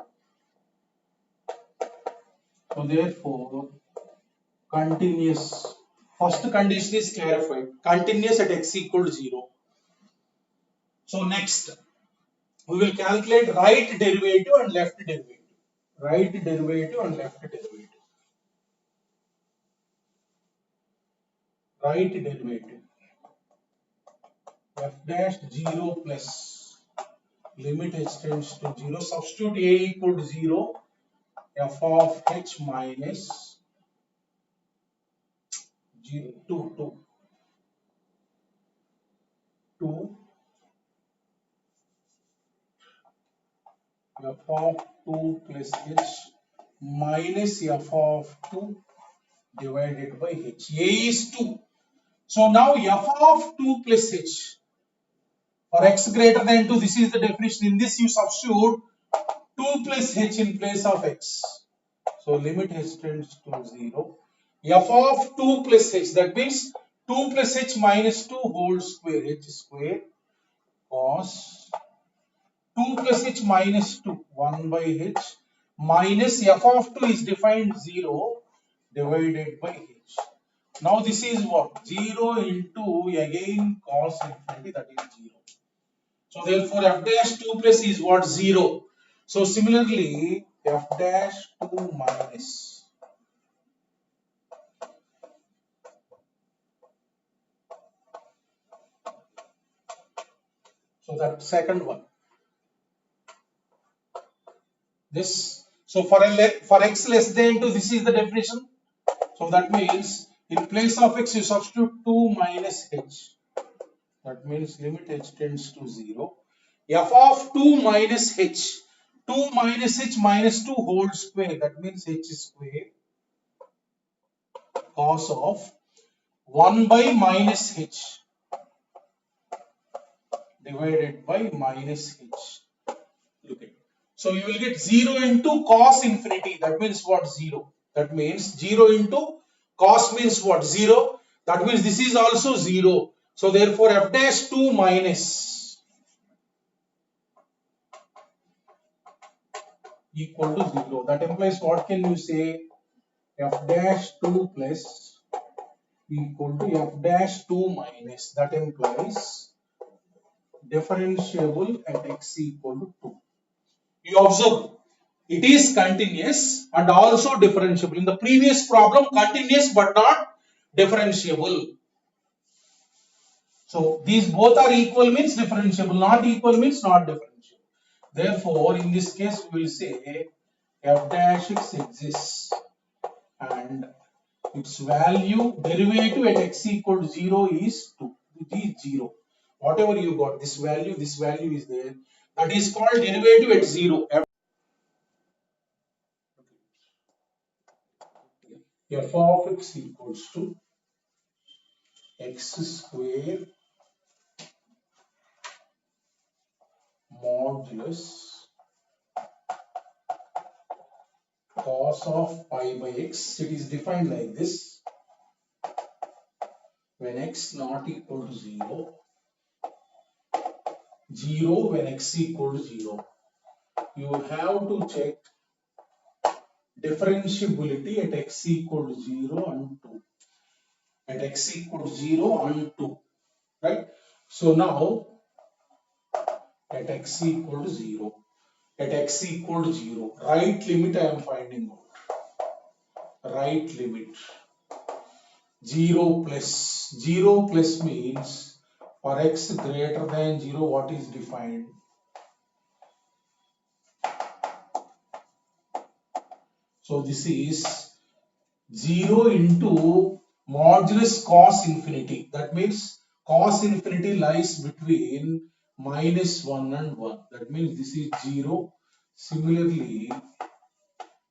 So therefore continuous. First condition is clarified. Continuous at x equal to 0. So next we will calculate right derivative and left derivative. Right derivative and left derivative. Right derivative. F dash 0 plus limit h tends to 0, substitute a equal to 0, f of h minus 0, 2 f of 2 plus h minus f of 2 divided by h. A is 2. So now f of 2 plus h for x greater than 2, this is the definition. In this you substitute 2 plus h in place of x. So limit h tends to 0. F of 2 plus h, that means 2 plus h minus 2 whole square, h square cos 2 plus h minus 2, 1 by h minus f of 2 is defined 0 divided by h. Now this is what? 0 into again cos infinity, that is 0. So therefore f dash 2 plus is what? 0. So similarly f dash 2 minus. So that second one. This. So for x less than 2, this is the definition. So that means in place of x you substitute 2 minus h. That means limit h tends to 0. F of 2 minus h. 2 minus h minus 2 whole square. That means h square cos of 1 by minus h divided by minus h. Look at it. So you will get 0 into cos infinity. That means what? 0. That means 0 into cos means what? 0. That means this is also 0. So therefore f dash 2 minus equal to 0. That implies what can you say? F dash 2 plus equal to f dash 2 minus. That implies differentiable at x equal to 2. You observe, it is continuous and also differentiable. In the previous problem, continuous but not differentiable. So these both are equal means differentiable, not equal means not differentiable. Therefore, in this case, we will say f dash x exists and its value derivative at x equal to 0 is 2. It is 0. Whatever you got, this value is there. That is called derivative at 0. F of x equals to x square modulus cos of pi by x. It is defined like this. When x not equal to 0, 0 when x equal to 0. You have to check differentiability at x equal to 0 and 2. At x equal to 0 and 2. Right? So now at x equal to 0. At x equal to 0. Right limit I am finding out. Right limit 0 plus. 0 plus means for x greater than 0, what is defined? So this is 0 into modulus cos infinity. That means cos infinity lies between minus 1 and 1. That means this is 0. Similarly,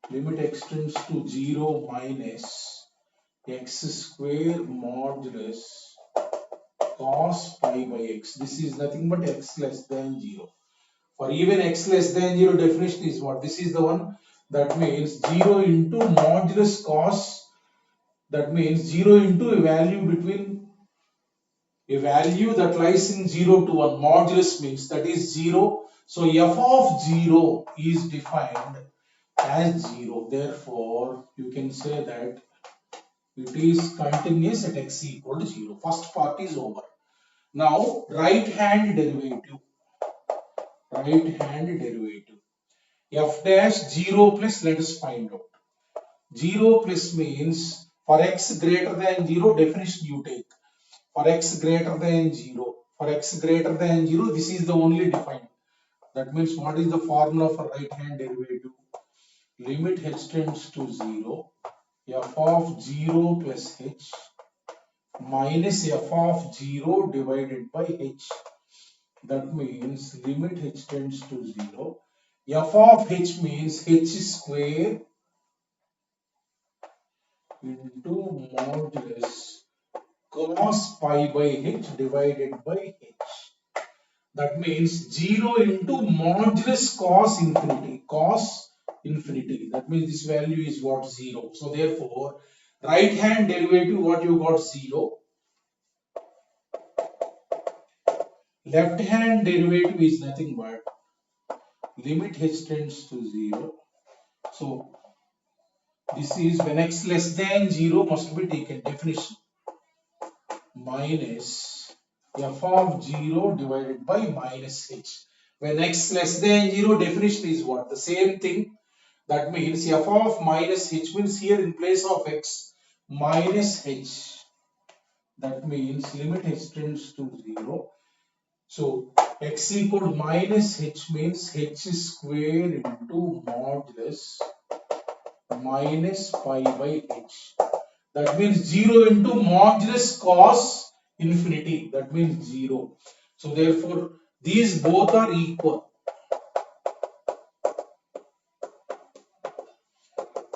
limit x tends to 0 minus x square modulus cos pi by x. This is nothing but x less than 0. For even x less than 0, definition is what? This is the one. That means 0 into modulus cos. That means 0 into a value between a value that lies in 0 to 1. Modulus means that is 0. So f of 0 is defined as 0. Therefore, you can say that it is continuous at x equal to 0. First part is over. Now, right hand derivative. Right hand derivative. F dash 0 plus, let us find out. 0 plus means for x greater than 0, definition you take. For x greater than 0. For x greater than 0, this is the only defined. That means what is the formula for right hand derivative? Limit h tends to 0, f of 0 plus h minus f of 0 divided by h. That means limit h tends to 0. F of h means h square into modulus cos pi by h divided by h. That means 0 into modulus cos infinity. Cos infinity. That means this value is what? 0. So therefore, right hand derivative, what you got? 0. Left hand derivative is nothing but limit h tends to 0. So this is when x less than 0 must be taken. Definition minus f of 0 divided by minus h. When x less than 0, definition is what? The same thing. That means f of minus h means here in place of x minus h. That means limit h tends to 0. So x equal minus h means h square into modulus minus pi by h. That means 0 into modulus cos infinity. That means 0. So therefore, these both are equal.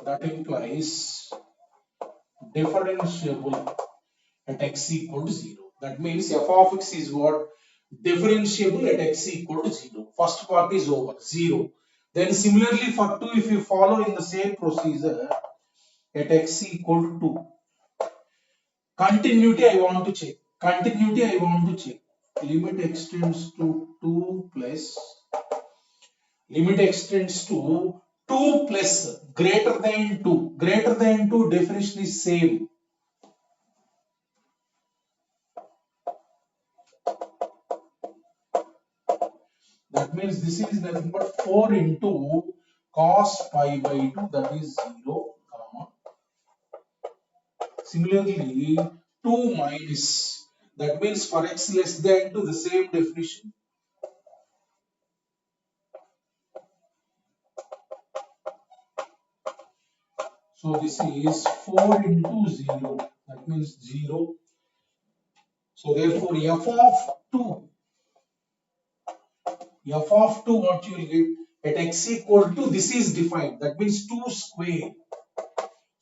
That implies differentiable at x equal to 0. That means f of x is what? Differentiable at x equal to 0. First part is over, 0. Then similarly for 2, if you follow in the same procedure at x equal to 2. Continuity I want to check. Continuity I want to check. Limit extends to 2 plus. Limit extends to 2 plus greater than 2. Greater than 2 definition is same. That means this is nothing but 4 into cos pi by 2, that is 0, comma. Similarly, 2 minus, that means for x less than 2, the same definition. So this is 4 into 0, that means 0. So therefore, f of 2, what you will get at x equal to, this is defined, that means 2 square,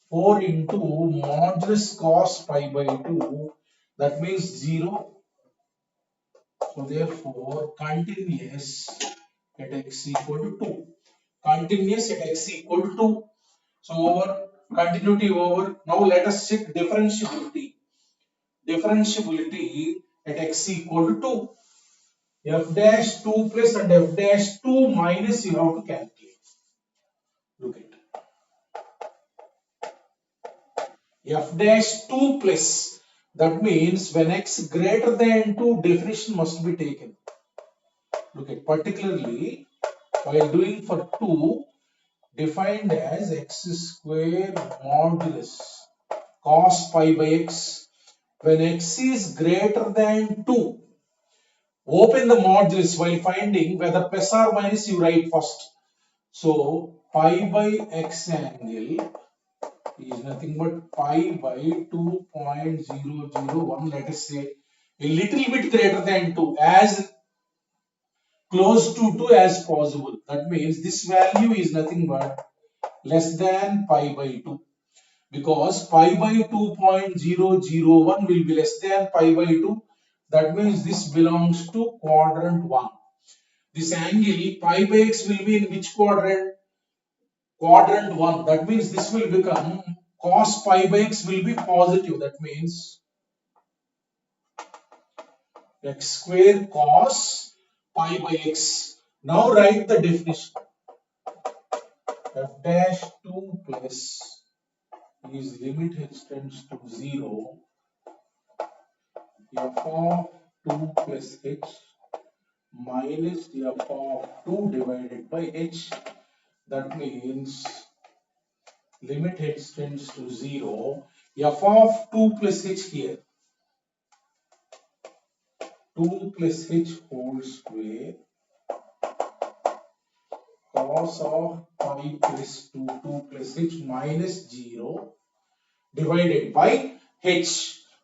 4 into modulus cos pi by 2, that means 0. So therefore, continuous at x equal to 2. Continuous at x equal to 2. So over, continuity over. Now let us check differentiability. Differentiability at x equal to 2. F dash 2 plus and f dash 2 minus you have to calculate. Look at f dash 2 plus. That means when x greater than 2, definition must be taken. Look at, particularly while doing for 2, defined as x square modulus cos pi by x. When x is greater than 2, open the modulus while finding whether plus or minus, you write first. So pi by x angle is nothing but pi by 2.001, let us say a little bit greater than 2, as close to 2 as possible. That means this value is nothing but less than pi by 2, because pi by 2.001 will be less than pi by 2. That means this belongs to quadrant 1. This angle pi by x will be in which quadrant? Quadrant 1. That means this will become cos pi by x will be positive. That means x square cos pi by x. Now write the definition. F dash 2 plus is limit h tends to 0. F of 2 plus h minus f of 2 divided by h. That means limit h tends to 0. F of 2 plus h here. 2 plus h whole square cos of pi plus 2 plus h minus 0 divided by h.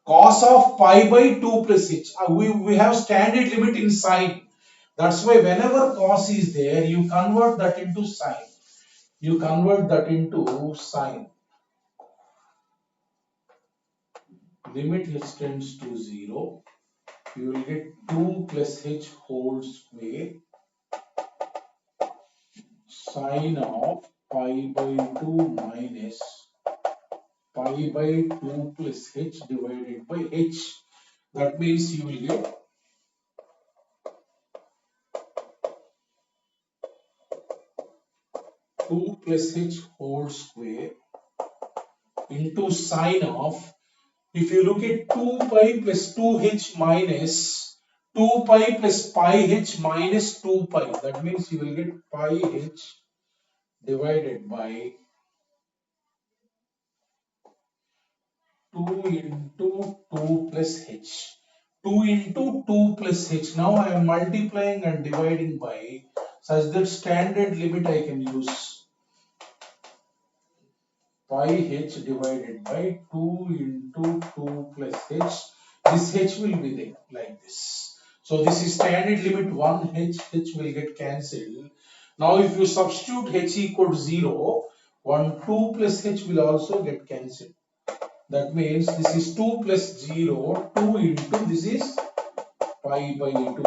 Cos of pi by 2 plus h. We have standard limit in sine. That's why whenever cos is there, you convert that into sine. You convert that into sine. Limit h tends to 0. You will get 2 plus h whole square sine of pi by 2 minus pi by 2 plus h divided by h. That means you will get 2 plus h whole square into sine of, if you look at 2 pi plus 2h minus 2 pi plus pi h minus 2 pi, that means you will get pi h divided by 2 into 2 plus h. 2 into 2 plus h. Now I am multiplying and dividing by such that standard limit I can use. Pi h divided by 2 into 2 plus h. This h will be there like this. So this is standard limit 1 h will get cancelled. Now if you substitute h equal to 0, 1 2 plus h will also get cancelled. That means this is 2 plus 0, 2 into this is pi by 2.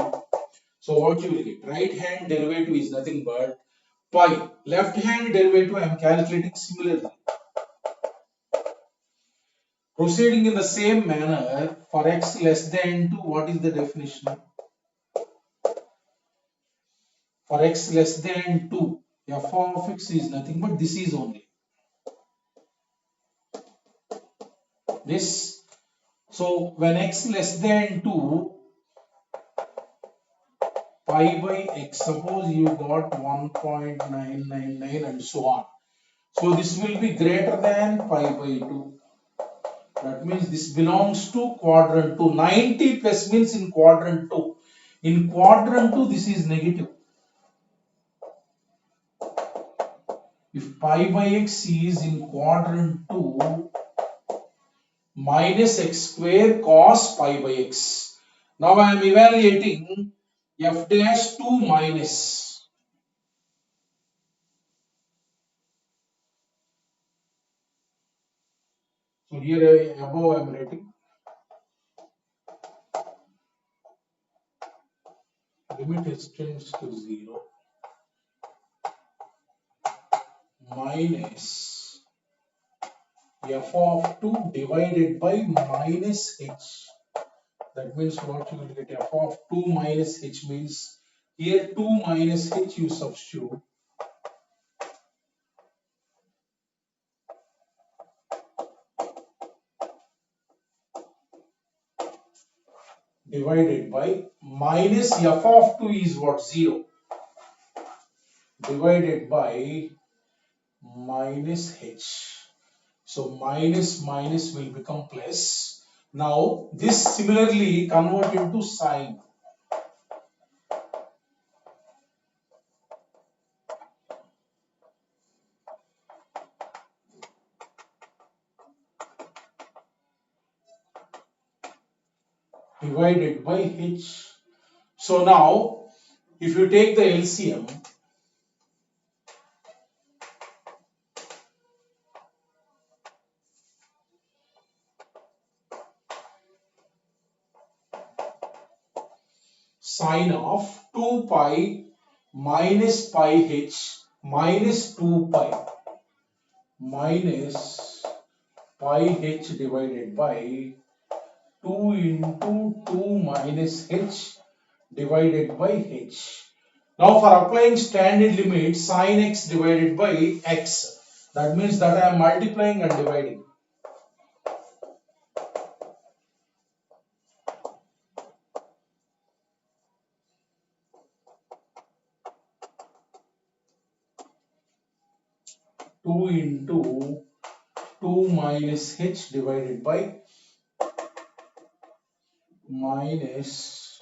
So what you will get? Right hand derivative is nothing but pi. Left hand derivative I am calculating similarly. Proceeding in the same manner, for x less than 2, what is the definition? For x less than 2, f of x is nothing but this is only. This. So when x less than 2, pi by x, suppose you got 1.999 and so on. So this will be greater than pi by 2. That means this belongs to quadrant 2. 90 plus means in quadrant 2. In quadrant 2, this is negative. If pi by x is in quadrant 2, minus x square cos pi by x. Now I am evaluating f dash 2 minus. So here above I am writing limit h tends to 0 minus f of 2 divided by minus h. That means what you will get, f of 2 minus h means here 2 minus h you substitute. Divided by minus f of 2 is what? 0. Divided by minus h. So minus minus will become plus. Now this similarly convert into sine. Divided by h. So now if you take the LCM, sine of 2 pi minus pi h minus 2 pi minus pi h divided by 2 into 2 minus h divided by h. Now for applying standard limit, sin x divided by x. That means that I am multiplying and dividing. Two into 2 minus h divided by minus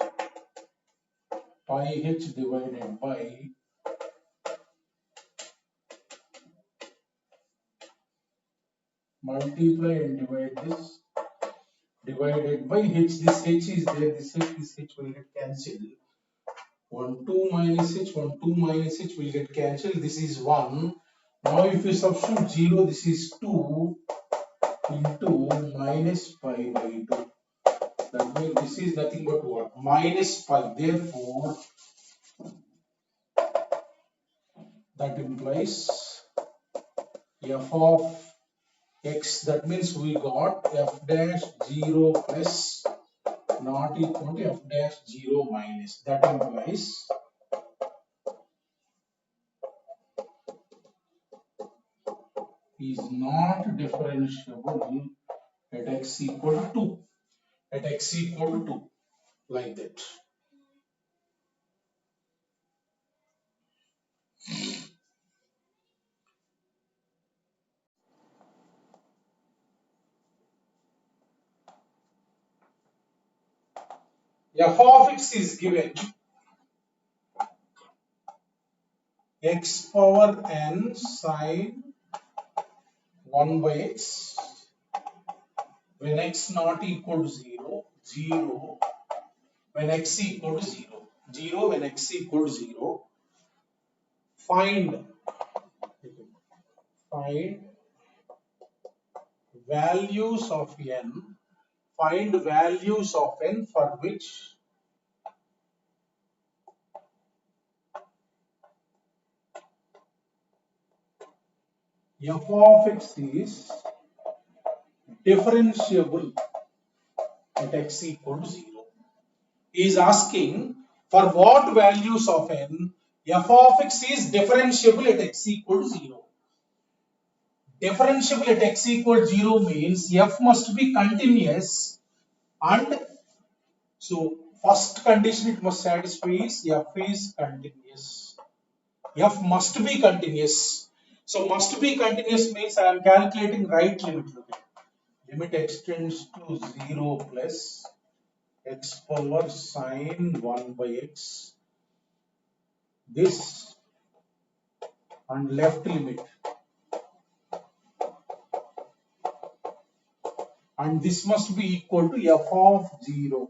pi h divided by multiply and divide this divided by h. This h is there, this h will get cancelled. 1 2 minus h, 1 2 minus h will get cancelled. This is 1. Now if you substitute 0, this is 2 into minus pi by 2. That means this is nothing but what? Minus pi. Therefore, that implies f of x. That means we got f dash 0 plus not equal to f dash 0 minus. That implies is not differentiable at x equal to 2. At x equal to 2. Like that. F of x is given x power n sine 1 by x when x not equal to 0, 0 when x equal to 0, 0 when x equal to 0. Find values of n. Find values of n for which f of x is differentiable at x equal to 0. He is asking for what values of n f of x is differentiable at x equal to 0. Differentiable at x equal to 0 means f must be continuous, and so first condition it must satisfy is f is continuous. F must be continuous. So must be continuous means I am calculating right limit. Limit extends to 0 plus x power sine 1 by x. This and left limit. And this must be equal to f of 0.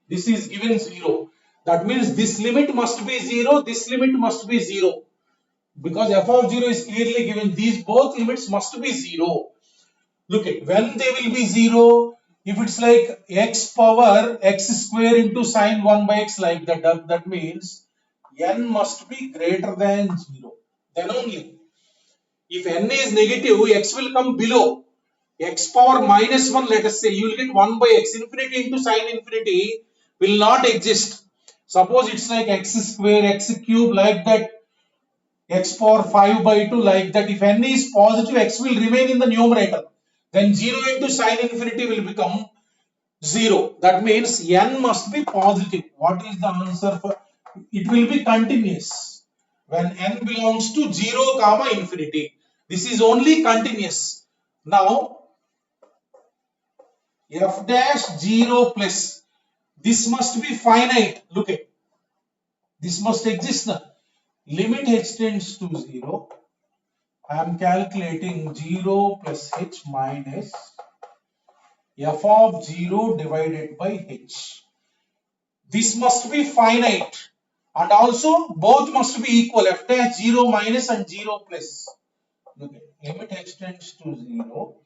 This is given 0. That means this limit must be 0, this limit must be 0. Because f of 0 is clearly given, these both limits must be 0. Look at when they will be 0, if it's like x power x square into sine 1 by x like that, that means n must be greater than 0. Then only. If n is negative, x will come below. X power minus 1, let us say, you will get 1 by x. Infinity into sine infinity will not exist. Suppose it's like x square, x cube like that, x power 5 by 2 like that. If n is positive, x will remain in the numerator. Then 0 into sine infinity will become 0. That means n must be positive. What is the answer for? It will be continuous when n belongs to 0 comma infinity. This is only continuous. Now, f dash 0 plus, this must be finite. Look at, this must exist now. Limit h tends to 0. I am calculating 0 plus h minus f of 0 divided by h. This must be finite, and also both must be equal, f dash 0 minus and 0 plus. Look at, limit h tends to 0.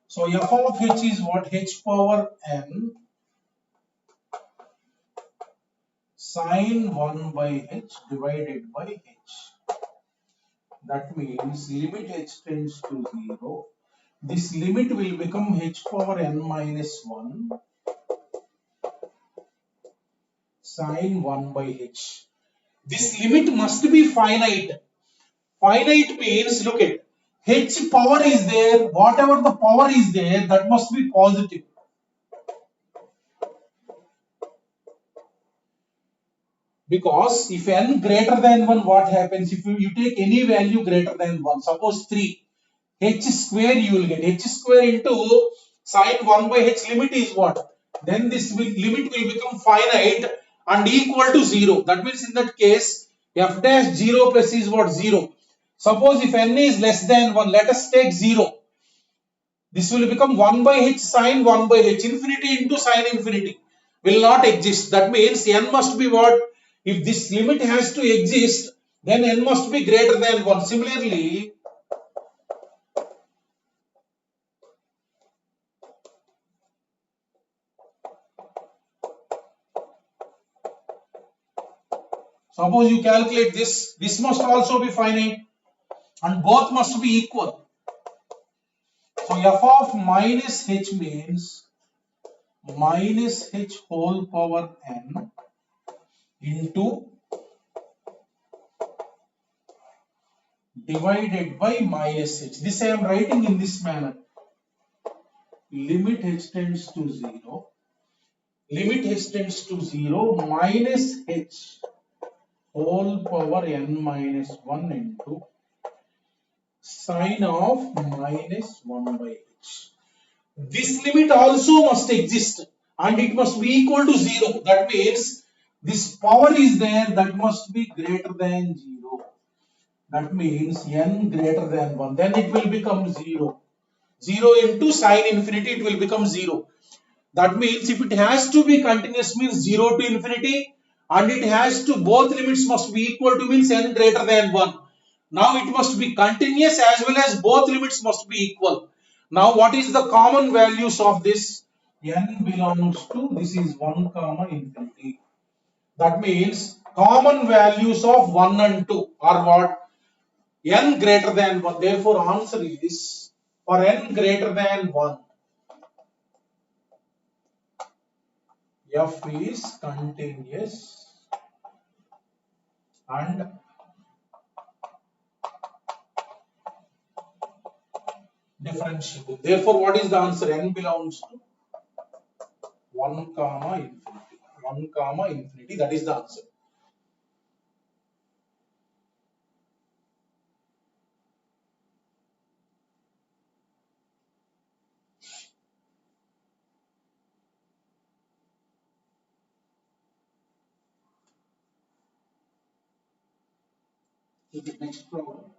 So f of h is what? H power n sine 1 by h divided by h. That means limit h tends to 0. This limit will become h power n minus 1 sine 1 by h. This limit must be finite. Finite means, look at, h power is there, whatever the power is there, that must be positive. Because if n greater than 1, what happens? If you take any value greater than 1, suppose 3, h square you will get. H square into sine 1 by h limit is what? Then this limit will become finite and equal to 0. That means in that case, f dash 0 plus is what? 0. Suppose if n is less than 1, let us take 0. This will become 1 by h sine 1 by h. Infinity into sine infinity will not exist. That means n must be what? If this limit has to exist, then n must be greater than 1. Similarly, suppose you calculate this, this must also be finite and both must be equal. So f of minus h means minus h whole power n into divided by minus h. This I am writing in this manner. Limit h tends to 0. Limit h tends to 0 minus h whole power n minus 1 into sine of minus 1 by h. This limit also must exist and it must be equal to 0. That means this power is there, that must be greater than 0. That means n greater than 1. Then it will become 0. 0 into sine infinity, it will become 0. That means if it has to be continuous means 0 to infinity and it has to both limits must be equal to means n greater than 1. Now it must be continuous as well as both limits must be equal. Now what is the common values of this? N belongs to this is 1 comma infinity. That means common values of 1 and 2 are what? N greater than 1. Therefore answer is for n greater than 1. F is continuous and differentiable. Therefore, what is the answer? N belongs to 1 comma infinity. 1 comma infinity. That is the answer. Okay, next problem.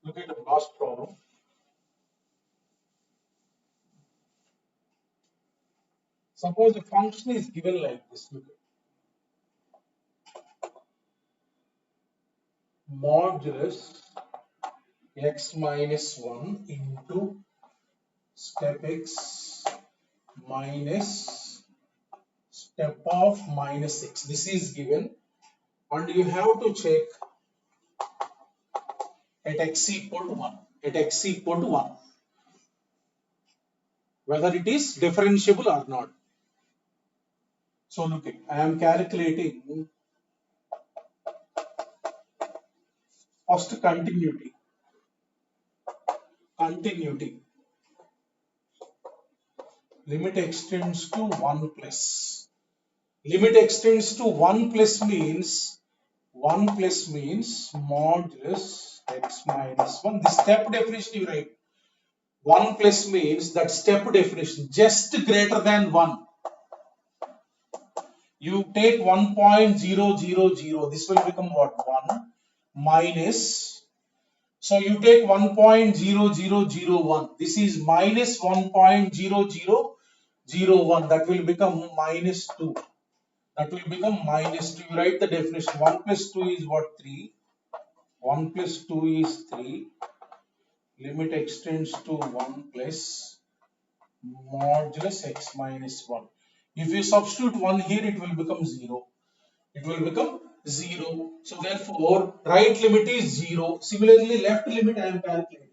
Look at the last problem. Suppose the function is given like this. Look at modulus x minus 1 into step x minus step of minus x. This is given and you have to check at x equal to 1. At x equal to 1. Whether it is differentiable or not. So look at, I am calculating first continuity. Continuity. Limit extends to 1 plus. Limit extends to 1 plus means modulus x minus 1. The step definition you write. 1 plus means that step definition just greater than 1. You take 1.000. This will become what? 1 minus. So you take 1.0001. This is minus 1.0001. That will become minus 2. That will become minus 2. You write the definition. 1 plus 2 is what? 3. 1 plus 2 is 3. Limit extends to 1 plus modulus x minus 1. If you substitute 1 here, it will become 0. It will become 0. So therefore, right limit is 0. Similarly, left limit I am calculating.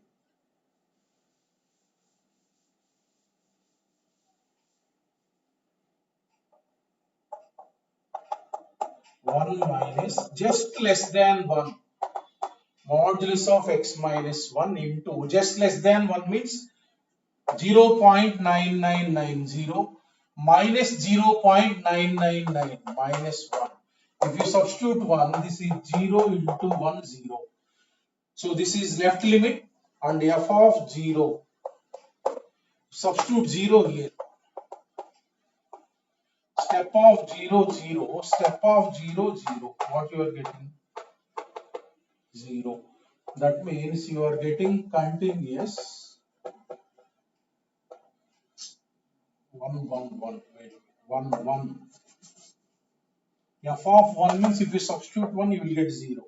1 minus just less than 1 modulus of x minus 1 into just less than 1 means 0.9990 minus 0.999 minus 1. If you substitute 1, this is 0 into 1 0. So this is left limit and f of 0. Substitute 0 here. Step of 0 0. Step of 0 0. What you are getting? 0. That means you are getting continuous 1 1 1. Wait, 1 1. F of 1 means if you substitute 1, you will get 0.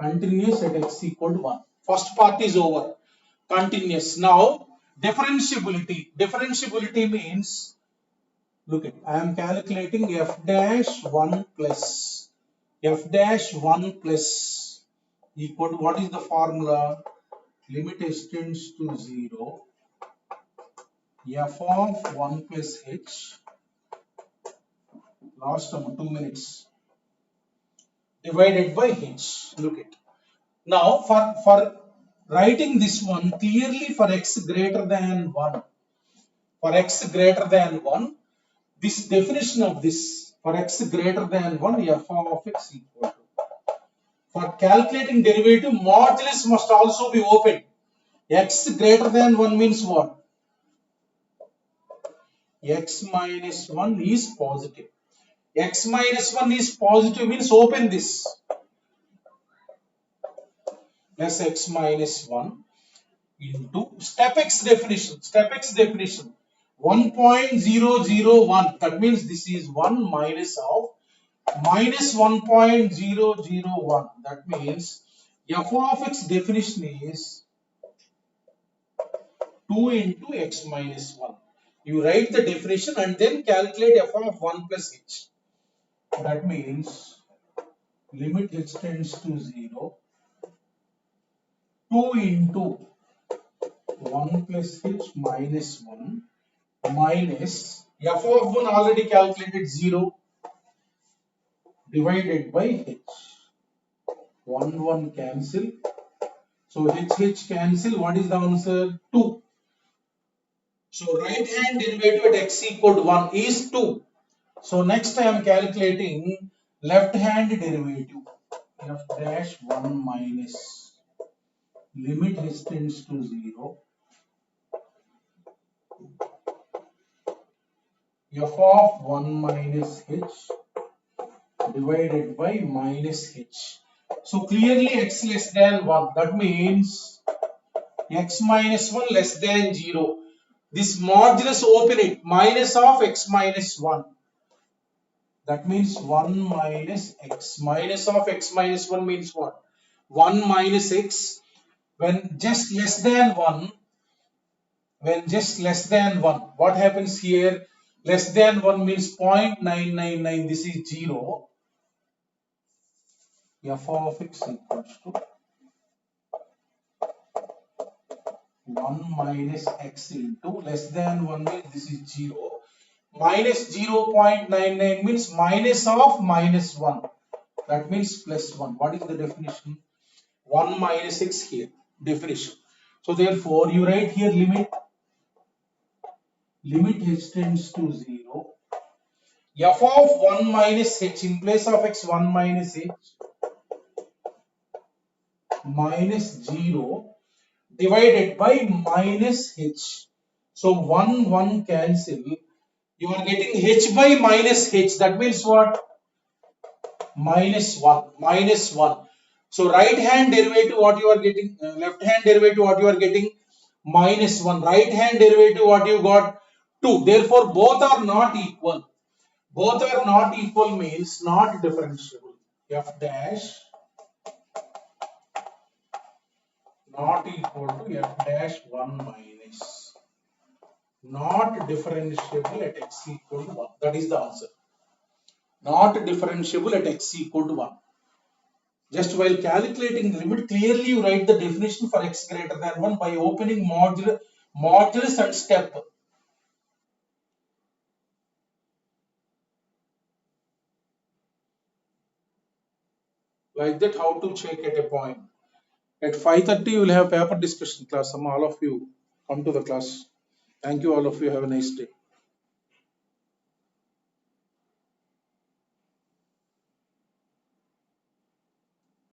Continuous at x equal to 1. First part is over. Continuous. Now, differentiability. Differentiability means, look at, I am calculating f dash 1 plus equal to, what is the formula? Limit h tends to 0. F of 1 plus h. Last 2 minutes. Divided by h. Look at. Now, for writing this one clearly for x greater than 1. For x greater than 1, this definition of this, for x greater than 1, f of x equal to. For calculating derivative, modulus must also be open. X greater than 1 means what? X minus 1 is positive. X minus 1 is positive means open this. Plus x minus 1 into step x definition. Step x definition 1.001. That means this is 1 minus of minus 1.001. That means f of x definition is 2 into x minus 1. You write the definition and then calculate f of 1 plus h. That means limit h tends to 0. 2 into 1 plus h minus 1 minus f of 1 already calculated 0 divided by h. 1 1 cancel. So h cancel. What is the answer? 2. So right hand derivative at x equal to 1 is 2. So next I am calculating left hand derivative. F dash 1 minus limit h tends to 0. F of 1 minus h divided by minus h. So clearly x less than 1. That means x minus 1 less than 0. This modulus open it. Minus of x minus 1. That means 1 minus x. Minus of x minus 1 means what? 1 minus x. When just less than 1. When just less than 1. What happens here? Less than 1 means 0.999. This is 0. F of x equals to 1 minus x into less than 1 means this is 0. Minus 0.99 means minus of minus 1. That means plus 1. What is the definition? 1 minus x here. Definition. So therefore you write here limit h tends to 0. F of 1 minus h in place of x 1 minus h minus 0 divided by minus h. So 1 1 cancel. You are getting h by minus h. That means what? Minus 1. Minus 1. So right hand derivative what you are getting? Left hand derivative what you are getting? Minus 1. Right hand derivative what you got? 2. Therefore both are not equal. Both are not equal means not differentiable. F dash not equal to f dash 1 minus. Not differentiable at x equal to 1. That is the answer. Not differentiable at x equal to 1. Just while calculating the limit, clearly you write the definition for x greater than 1 by opening modulus and step. Like that, how to check at a point. At 5:30, we will have paper discussion class. All of you come to the class. Thank you, all of you. Have a nice day.